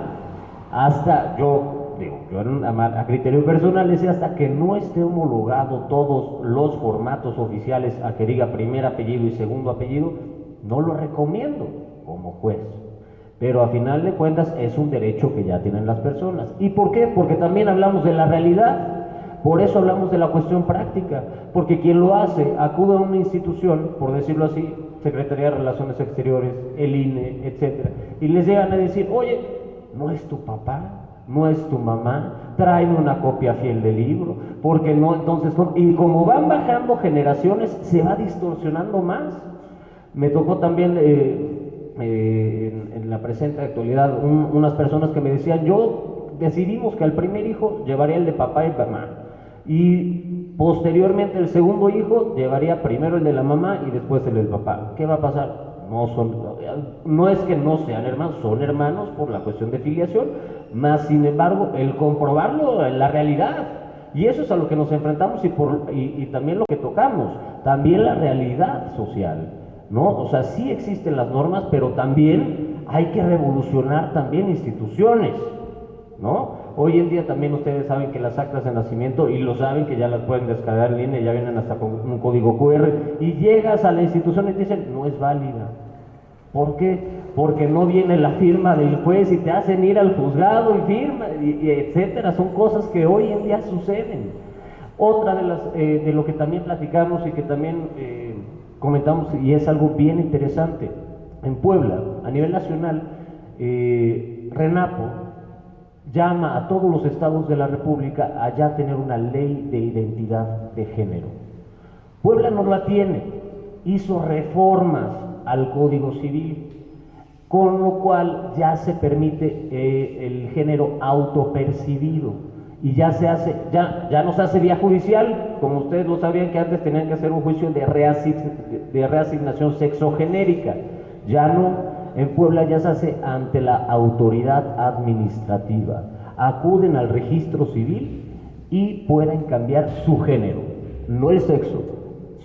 Hasta yo a criterio personal decía, hasta que no esté homologado todos los formatos oficiales a que diga primer apellido y segundo apellido, no lo recomiendo como juez. Pero a final de cuentas es un derecho que ya tienen las personas. ¿Y por qué? Porque también hablamos de la realidad, por eso hablamos de la cuestión práctica, porque quien lo hace acude a una institución, por decirlo así, Secretaría de Relaciones Exteriores, el INE, etcétera, y les llegan a decir, oye, no es tu papá, no es tu mamá, tráeme una copia fiel del libro, porque no, entonces, y como van bajando generaciones, se va distorsionando más. Me tocó también en la presente actualidad unas personas que me decían, decidimos que al primer hijo llevaría el de papá y mamá, y posteriormente el segundo hijo llevaría primero el de la mamá y después el del papá. ¿Qué va a pasar? No es que no sean hermanos, son hermanos por la cuestión de filiación, más sin embargo el comprobarlo en la realidad, y eso es a lo que nos enfrentamos y también lo que tocamos, también la realidad social, ¿no? O sea, sí existen las normas, pero también hay que revolucionar también instituciones, ¿no? Hoy en día también ustedes saben que las actas de nacimiento, y lo saben que ya las pueden descargar en línea, ya vienen hasta con un código QR, y llegas a la institución y te dicen, no es válida. ¿Por qué? Porque no viene la firma del juez y te hacen ir al juzgado y firma, y etcétera. Son cosas que hoy en día suceden. Otra de lo que también platicamos y que también comentamos, y es algo bien interesante, en Puebla, a nivel nacional, RENAPO llama a todos los estados de la República a ya tener una ley de identidad de género. Puebla no la tiene, hizo reformas al Código Civil, con lo cual ya se permite el género autopercibido, y ya no se hace vía judicial, como ustedes lo sabían que antes tenían que hacer un juicio de reasignación sexogenérica, ya no. En Puebla ya se hace ante la autoridad administrativa. Acuden al registro civil y pueden cambiar su género. no el sexo,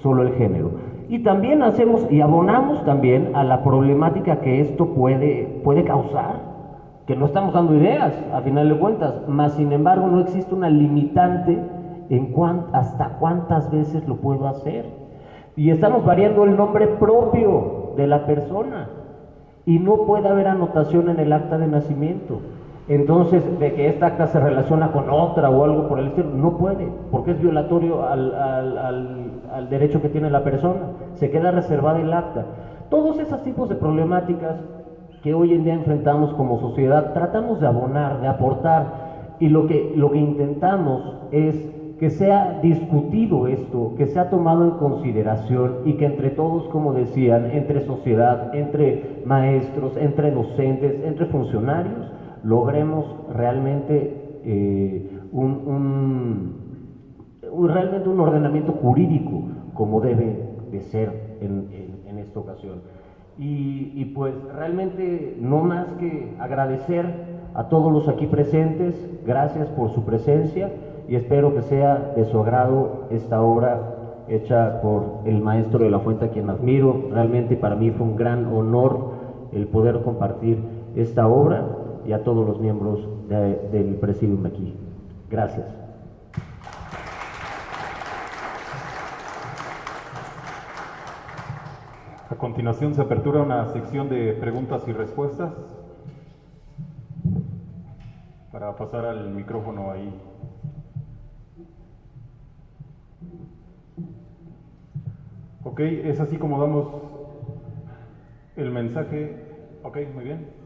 solo el género. Y también hacemos y abonamos también a la problemática que esto puede causar, que no estamos dando ideas, a final de cuentas, mas sin embargo no existe una limitante en hasta cuántas veces lo puedo hacer. Y estamos variando el nombre propio de la persona, y no puede haber anotación en el acta de nacimiento. Entonces, de que esta acta se relaciona con otra o algo por el estilo, no puede, porque es violatorio al derecho que tiene la persona, se queda reservada el acta. Todos esos tipos de problemáticas que hoy en día enfrentamos como sociedad, tratamos de abonar, de aportar, y lo que intentamos es que sea discutido esto, que sea tomado en consideración y que entre todos, como decían, entre sociedad, entre maestros, entre docentes, entre funcionarios, logremos realmente realmente un ordenamiento jurídico como debe de ser en esta ocasión. Y pues realmente no más que agradecer a todos los aquí presentes, gracias por su presencia, y espero que sea de su agrado esta obra hecha por el maestro de la Fuente, a quien admiro. Realmente para mí fue un gran honor el poder compartir esta obra, y a todos los miembros del Presidium aquí. Gracias. A continuación se apertura una sección de preguntas y respuestas. Para pasar al micrófono ahí. Ok, es así como damos el mensaje. Ok, muy bien.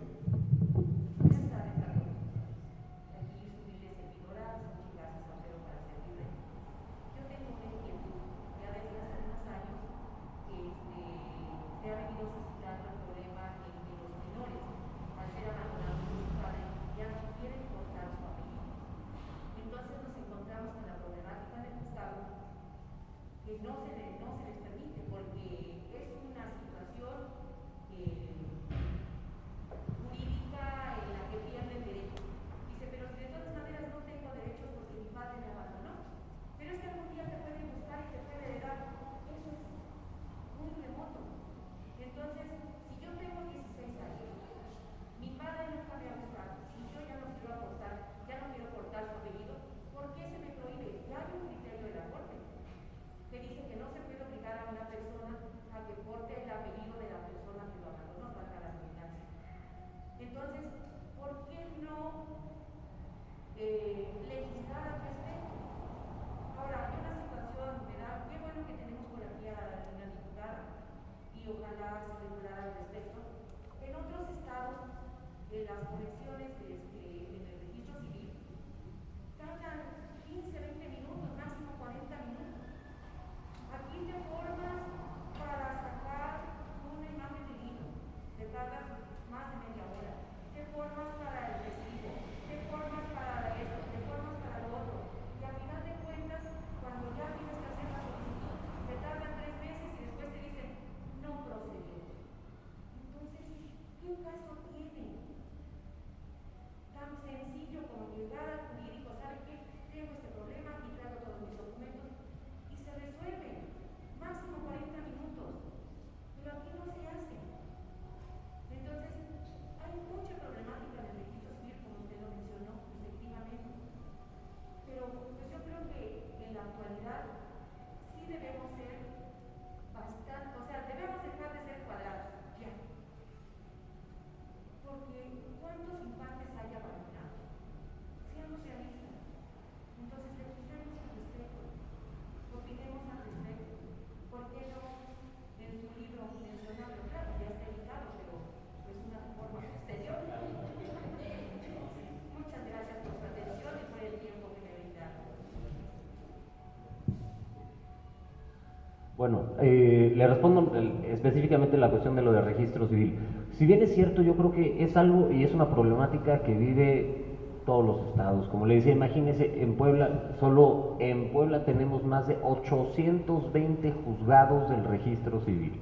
Bueno, le respondo específicamente la cuestión de lo de registro civil. Si bien es cierto, yo creo que es algo y es una problemática que vive todos los estados. Como le decía, imagínense, en Puebla, solo en Puebla tenemos más de 820 juzgados del registro civil,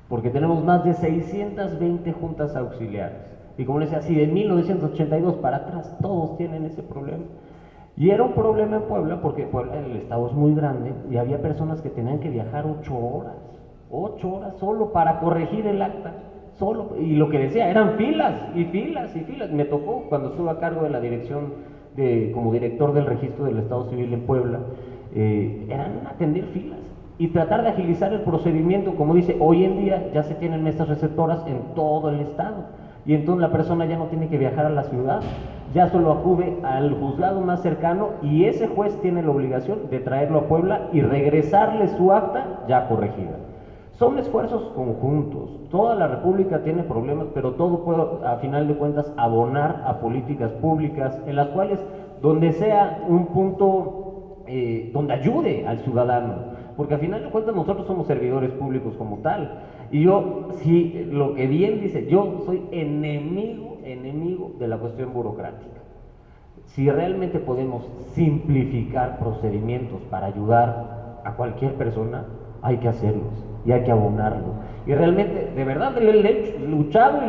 porque tenemos más de 620 juntas auxiliares. Y como les decía, si de 1982 para atrás todos tienen ese problema. Y era un problema en Puebla porque Puebla, el estado es muy grande y había personas que tenían que viajar 8 horas solo para corregir el acta, solo, y lo que decía, eran filas y filas y filas. Me tocó cuando estuve a cargo de la dirección, como director del registro del Estado Civil en Puebla, eran atender filas y tratar de agilizar el procedimiento. Como dice, hoy en día ya se tienen mesas receptoras en todo el estado, y entonces la persona ya no tiene que viajar a la ciudad, ya solo acude al juzgado más cercano y ese juez tiene la obligación de traerlo a Puebla y regresarle su acta ya corregida. Son esfuerzos conjuntos, toda la República tiene problemas, pero todo puede, a final de cuentas, abonar a políticas públicas en las cuales, donde sea un punto donde ayude al ciudadano, porque a final de cuentas nosotros somos servidores públicos como tal. Y yo, sí, lo que bien dice, yo soy enemigo de la cuestión burocrática. Si realmente podemos simplificar procedimientos para ayudar a cualquier persona, hay que hacerlos y hay que abonarlo. Y realmente, de verdad, he luchado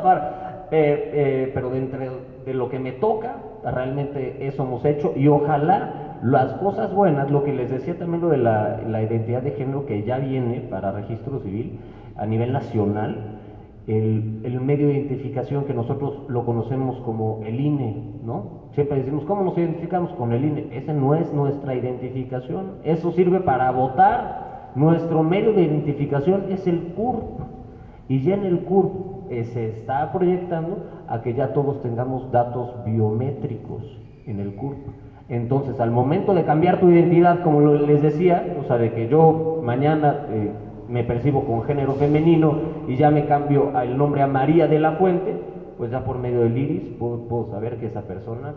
para, pero dentro de lo que me toca, realmente eso hemos hecho, y ojalá las cosas buenas, lo que les decía también, lo de la identidad de género que ya viene para registro civil a nivel nacional, el medio de identificación que nosotros lo conocemos como el INE, ¿no? Siempre decimos, ¿cómo nos identificamos? Con el INE. Ese no es nuestra identificación, eso sirve para votar. Nuestro medio de identificación es el CURP, y ya en el CURP se está proyectando a que ya todos tengamos datos biométricos en el CURP. Entonces, al momento de cambiar tu identidad, como les decía, o sea, de que yo mañana me percibo con género femenino y ya me cambio el nombre a María de la Fuente, pues ya por medio del iris puedo saber que esa persona,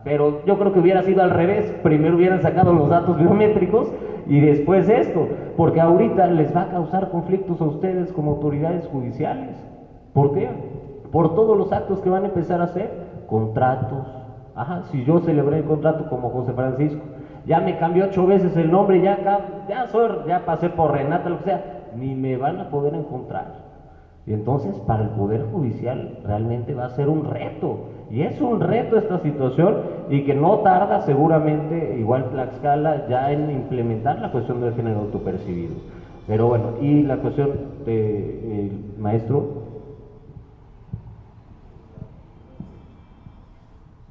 pero yo creo que hubiera sido al revés, primero hubieran sacado los datos biométricos y después esto, porque ahorita les va a causar conflictos a ustedes como autoridades judiciales. ¿Por qué? Por todos los actos que van a empezar a hacer, contratos. Ajá, si yo celebré el contrato como José Francisco, ya me cambió 8 veces el nombre, ya pasé por Renata, lo que sea, ni me van a poder encontrar. Y entonces para el Poder Judicial realmente va a ser un reto, y es un reto esta situación, y que no tarda seguramente, igual Tlaxcala, ya en implementar la cuestión del género autopercibido. Pero bueno, y la cuestión de maestro.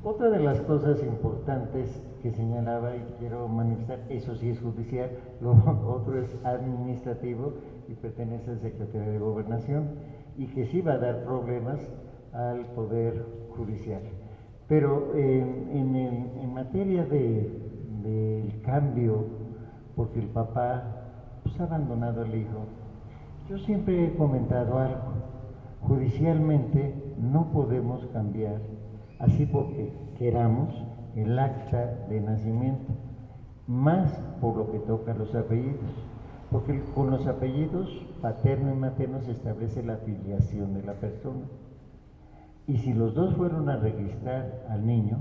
Otra de las cosas importantes que señalaba y quiero manifestar, eso sí es judicial, lo otro es administrativo y pertenece al Secretario de Gobernación, y que sí va a dar problemas al Poder Judicial. Pero en materia del cambio, porque el papá pues, ha abandonado al hijo, yo siempre he comentado algo: judicialmente no podemos cambiar, así porque queramos, el acta de nacimiento, más por lo que toca a los apellidos, porque con los apellidos paterno y materno se establece la filiación de la persona, y si los dos fueron a registrar al niño,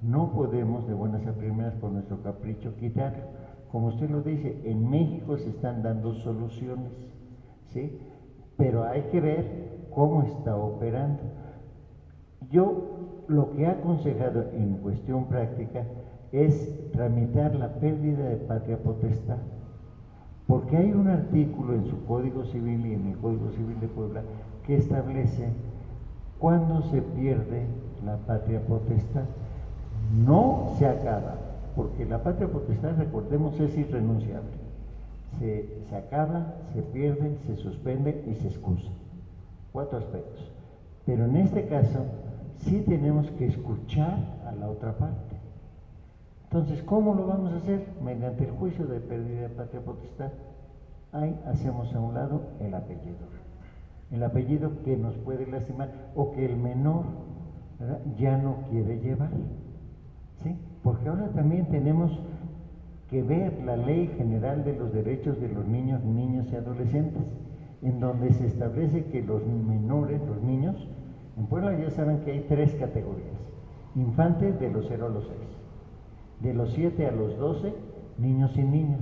no podemos de buenas a primeras por nuestro capricho quitarlo. Como usted lo dice, en México se están dando soluciones, ¿sí? Pero hay que ver cómo está operando. Yo lo que he aconsejado en cuestión práctica es tramitar la pérdida de patria potestad, porque hay un artículo en su Código Civil y en el Código Civil de Puebla que establece cuándo se pierde la patria potestad. No se acaba, porque la patria potestad, recordemos, es irrenunciable. Se acaba, se pierde, se suspende y se excusa. 4 aspectos. Pero en este caso sí tenemos que escuchar a la otra parte. Entonces, ¿cómo lo vamos a hacer? Mediante el juicio de pérdida de patria potestad. Ahí hacemos a un lado el apellido que nos puede lastimar o que el menor, ¿verdad?, ya no quiere llevar, ¿sí? Porque ahora también tenemos que ver la Ley General de los Derechos de los Niños, Niñas y Adolescentes, en donde se establece que los menores, los niños, en Puebla ya saben que hay 3 categorías: infantes de los 0 a los 6, de los 7 a los 12, niños y niñas,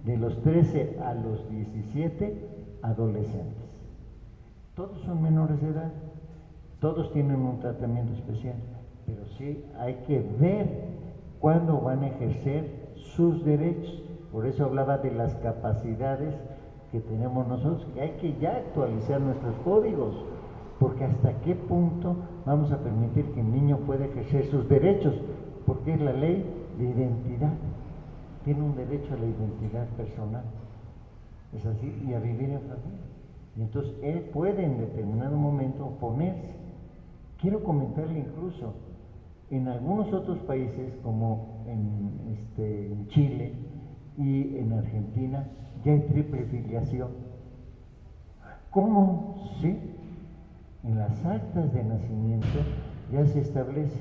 de los 13 a los 17, adolescentes. Todos son menores de edad, todos tienen un tratamiento especial, pero sí hay que ver cuándo van a ejercer sus derechos. Por eso hablaba de las capacidades que tenemos nosotros, que hay que ya actualizar nuestros códigos, porque hasta qué punto vamos a permitir que el niño pueda ejercer sus derechos, porque es la ley de identidad, tiene un derecho a la identidad personal, es así, y a vivir en familia, y entonces él puede en determinado momento oponerse. Quiero comentarle incluso, en algunos otros países, como en Chile y en Argentina, ya hay triple filiación. ¿Cómo? Sí, en las actas de nacimiento ya se establece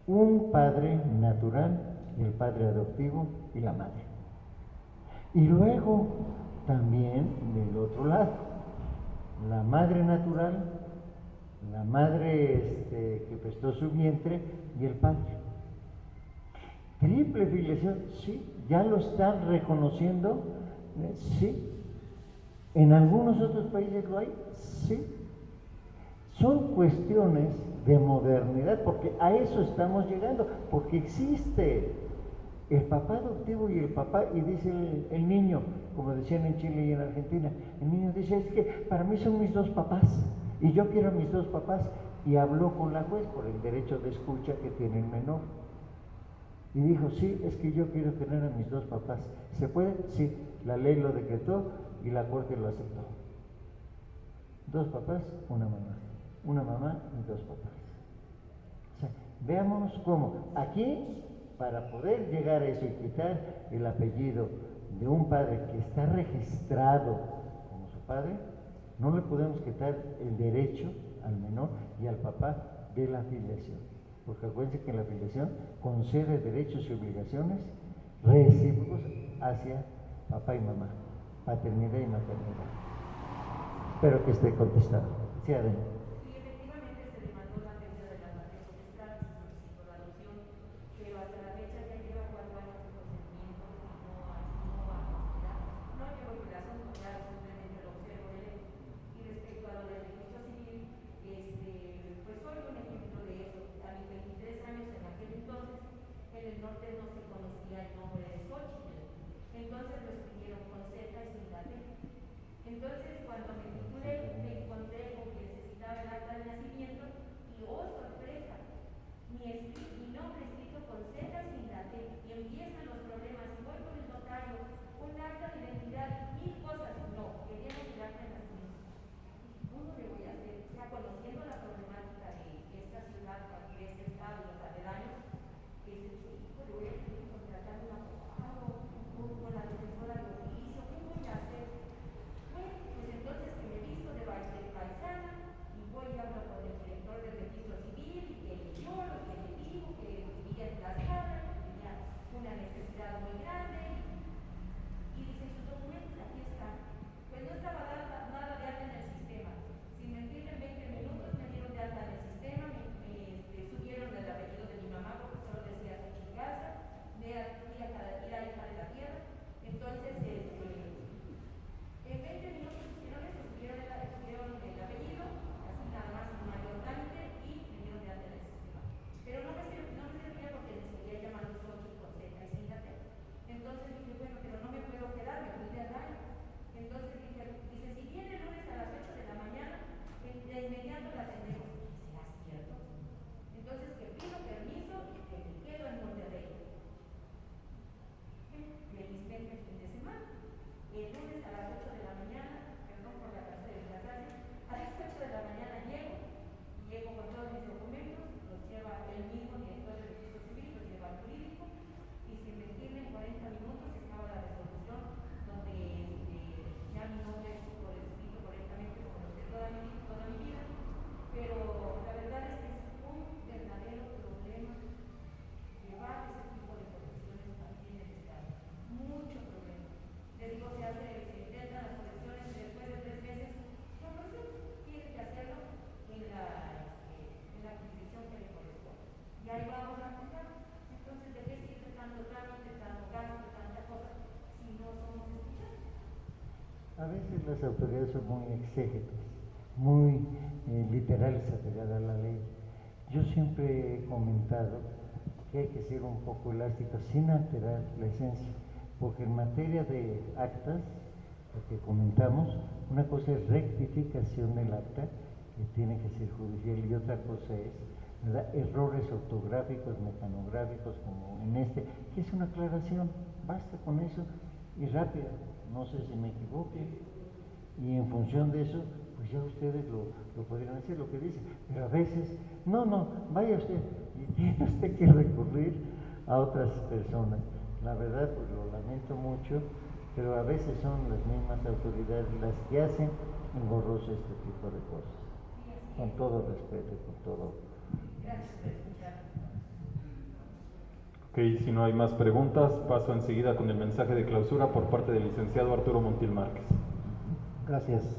un padre natural, el padre adoptivo y la madre. Y luego también del otro lado, la madre natural, la madre que prestó su vientre y el padre. Triple filiación, sí, ya lo están reconociendo, sí. En algunos otros países lo hay, sí. Son cuestiones de modernidad, porque a eso estamos llegando, porque existe el papá adoptivo y el papá, y dice el niño, como decían en Chile y en Argentina, el niño dice, es que para mí son mis dos papás, y yo quiero a mis dos papás, y habló con la juez por el derecho de escucha que tiene el menor. Y dijo, sí, es que yo quiero tener a mis dos papás. ¿Se puede? Sí, la ley lo decretó y la corte lo aceptó. Dos papás, una mamá y dos papás. O sea, veamos cómo aquí, para poder llegar a eso y quitar el apellido de un padre que está registrado como su padre, no le podemos quitar el derecho al menor y al papá de la filiación, porque acuérdense que la filiación concede derechos y obligaciones recíprocos hacia papá y mamá, paternidad y maternidad. Espero que esté contestado. Sí, adelante. Sí, efectivamente se demandó la pérdida de las madres forestal, se solicitó la adopción, pero hasta la fecha ya lleva 4 años de procedimiento y no ha prosperado. No llevo el asunto, claro, simplemente lo observo de lejos. Y respecto a lo del registro civil, pues soy un ejemplo de eso. A mis 23 años en aquel entonces, en el norte no se conocía el nombre de Xochitl. Entonces lo escribieron con Z y sin la T. Entonces, cuando me titulé, me encontré con que necesitaba el acta de nacimiento y, oh sorpresa, mi nombre escrito con Z sin la T, y empiezan los problemas. Y voy con el notario, un acta de identidad, 1000 cosas. No, queríamos el acta de nacimiento. ¿Cómo le voy a hacer? O sea, conociendo la problemática de esta ciudad, de este estado y los aledaños, le voy a tener que contratar un abogado con la defensora de oficio. ¿Qué voy a hacer? Bueno, pues entonces que me visto de paisana y voy y hablo con el director del registro civil y que yo lo que le digo, que vivía emplazada, que tenía una necesidad muy grande y dice, sus documentos aquí están. Pues no estaba nada de alta en el sistema. Sin mentirle, en 20 minutos me dieron de alta en el sistema, subieron el apellido de mi mamá porque solo decía Xochitl, era hija de la tierra. Entonces, en 20 minutos hicieron eso, subieron el apellido, así nada más un mayor trámite y me dieron de alta en el sistema. Pero no me servía porque me seguía llamando Xochitl con Z y sin la T. Entonces dije, bueno, pero no me puedo quedar, me fui de radio. Entonces dice, si viene el lunes a las 8 de la mañana, de inmediato la atendemos. ¿Y será cierto? Entonces que pido permiso y que me quedo en Monterrey. Felizmente el fin de semana. El lunes a las 8 de la mañana, perdón por la casa de desplazarse, a las 8 de la mañana llego con todos mis documentos, los lleva el mismo director del registro civil, los lleva al jurídico, y sin mentirle, en 40 minutos estaba la resolución donde ya mi nombre es por escrito correctamente, como lo sé toda mi vida, pero la verdad es que es un verdadero problema llevar ese tipo de protecciones aquí en el Estado. Mucho problema. Les digo, se intentan las correcciones y después de 3 meses, no, pues sí, tiene que hacerlo en la jurisdicción que le corresponde. Y ahí vamos a aplicar. Entonces, ¿de qué sirve tanto trámite, tanto gasto, tanta cosa, si no somos escuchados? A veces las autoridades son muy exégetas, muy literales apegadas a la ley. Yo siempre he comentado que hay que ser un poco elástico sin alterar la esencia, porque en materia de actas, lo que comentamos, una cosa es rectificación del acta, que tiene que ser judicial, y otra cosa es, ¿verdad?, errores ortográficos, mecanográficos, como en este, que es una aclaración, basta con eso y rápida, no sé si me equivoque, y en función de eso, pues ya ustedes lo podrían hacer, lo que dicen, pero a veces, no, vaya usted, y tiene usted que recurrir a otras personas. La verdad, pues lo lamento mucho, pero a veces son las mismas autoridades las que hacen engorroso este tipo de cosas. Con todo respeto, con todo. Ok, si no hay más preguntas, paso enseguida con el mensaje de clausura por parte del licenciado Arturo Montiel Márquez. Gracias.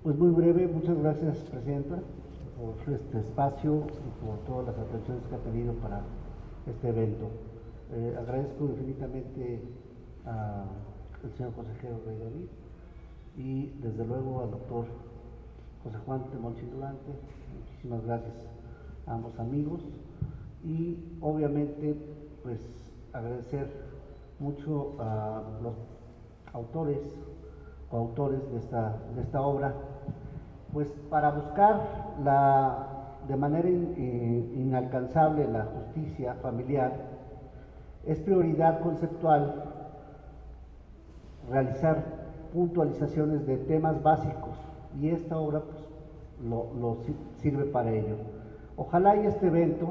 Pues muy breve, muchas gracias, Presidenta, por este espacio y por todas las atenciones que ha tenido para este evento. Agradezco infinitamente al señor consejero Rey David y desde luego al doctor José Juan Temolsi Durante. Muchísimas gracias a ambos amigos y obviamente pues agradecer mucho a los autores, coautores de esta obra, pues para buscar de manera inalcanzable la justicia familiar, es prioridad conceptual realizar puntualizaciones de temas básicos y esta obra pues, sirve para ello. Ojalá y este evento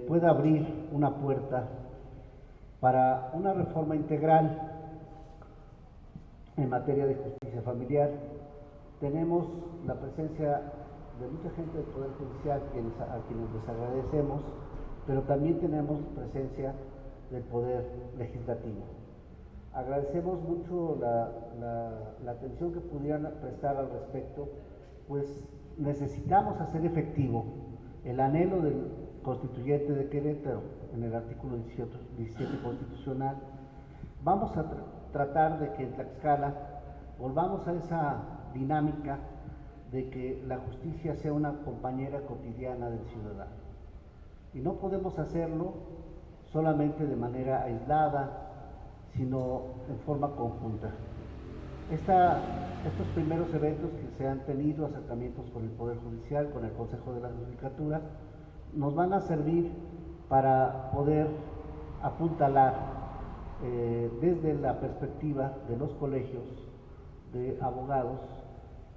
pueda abrir una puerta para una reforma integral en materia de justicia familiar. Tenemos la presencia de mucha gente del Poder Judicial a quienes les agradecemos, pero también tenemos presencia del Poder Legislativo. Agradecemos mucho la atención que pudieran prestar al respecto, pues necesitamos hacer efectivo el anhelo del constituyente de Querétaro en el artículo 17 constitucional. Vamos a tratar de que en Tlaxcala volvamos a esa dinámica de que la justicia sea una compañera cotidiana del ciudadano. Y no podemos hacerlo solamente de manera aislada, sino en forma conjunta. Estos primeros eventos que se han tenido, acercamientos con el Poder Judicial, con el Consejo de la Judicatura, nos van a servir para poder apuntalar desde la perspectiva de los colegios de abogados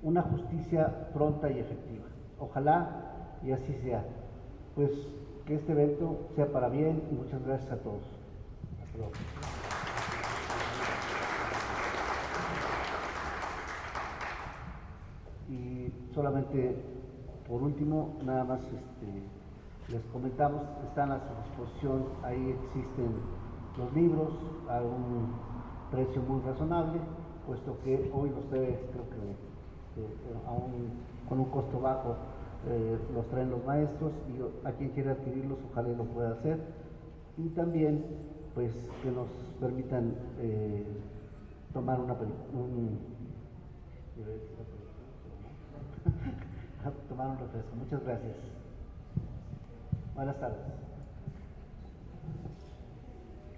una justicia pronta y efectiva. Ojalá y así sea. Pues que este evento sea para bien y muchas gracias a todos. Hasta luego. Y solamente por último, nada más les comentamos, están a su disposición, ahí existen los libros a un precio muy razonable, puesto que hoy ustedes creo que aún con un costo bajo los traen los maestros y a quien quiera adquirirlos ojalá lo pueda hacer y también pues que nos permitan tomar tomar un refresco. Muchas gracias. Buenas tardes.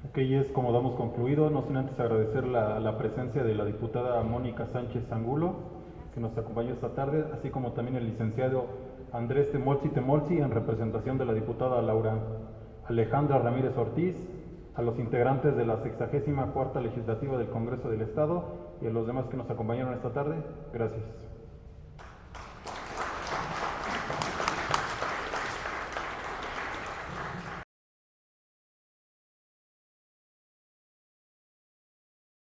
Ok, es como damos concluido, no sin antes agradecer la presencia de la diputada Mónica Sánchez Angulo, que nos acompañó esta tarde, así como también el licenciado Andrés Temolsi en representación de la diputada Laura Alejandra Ramírez Ortiz, a los integrantes de la 64ª Legislativa del Congreso del Estado y a los demás que nos acompañaron esta tarde. Gracias.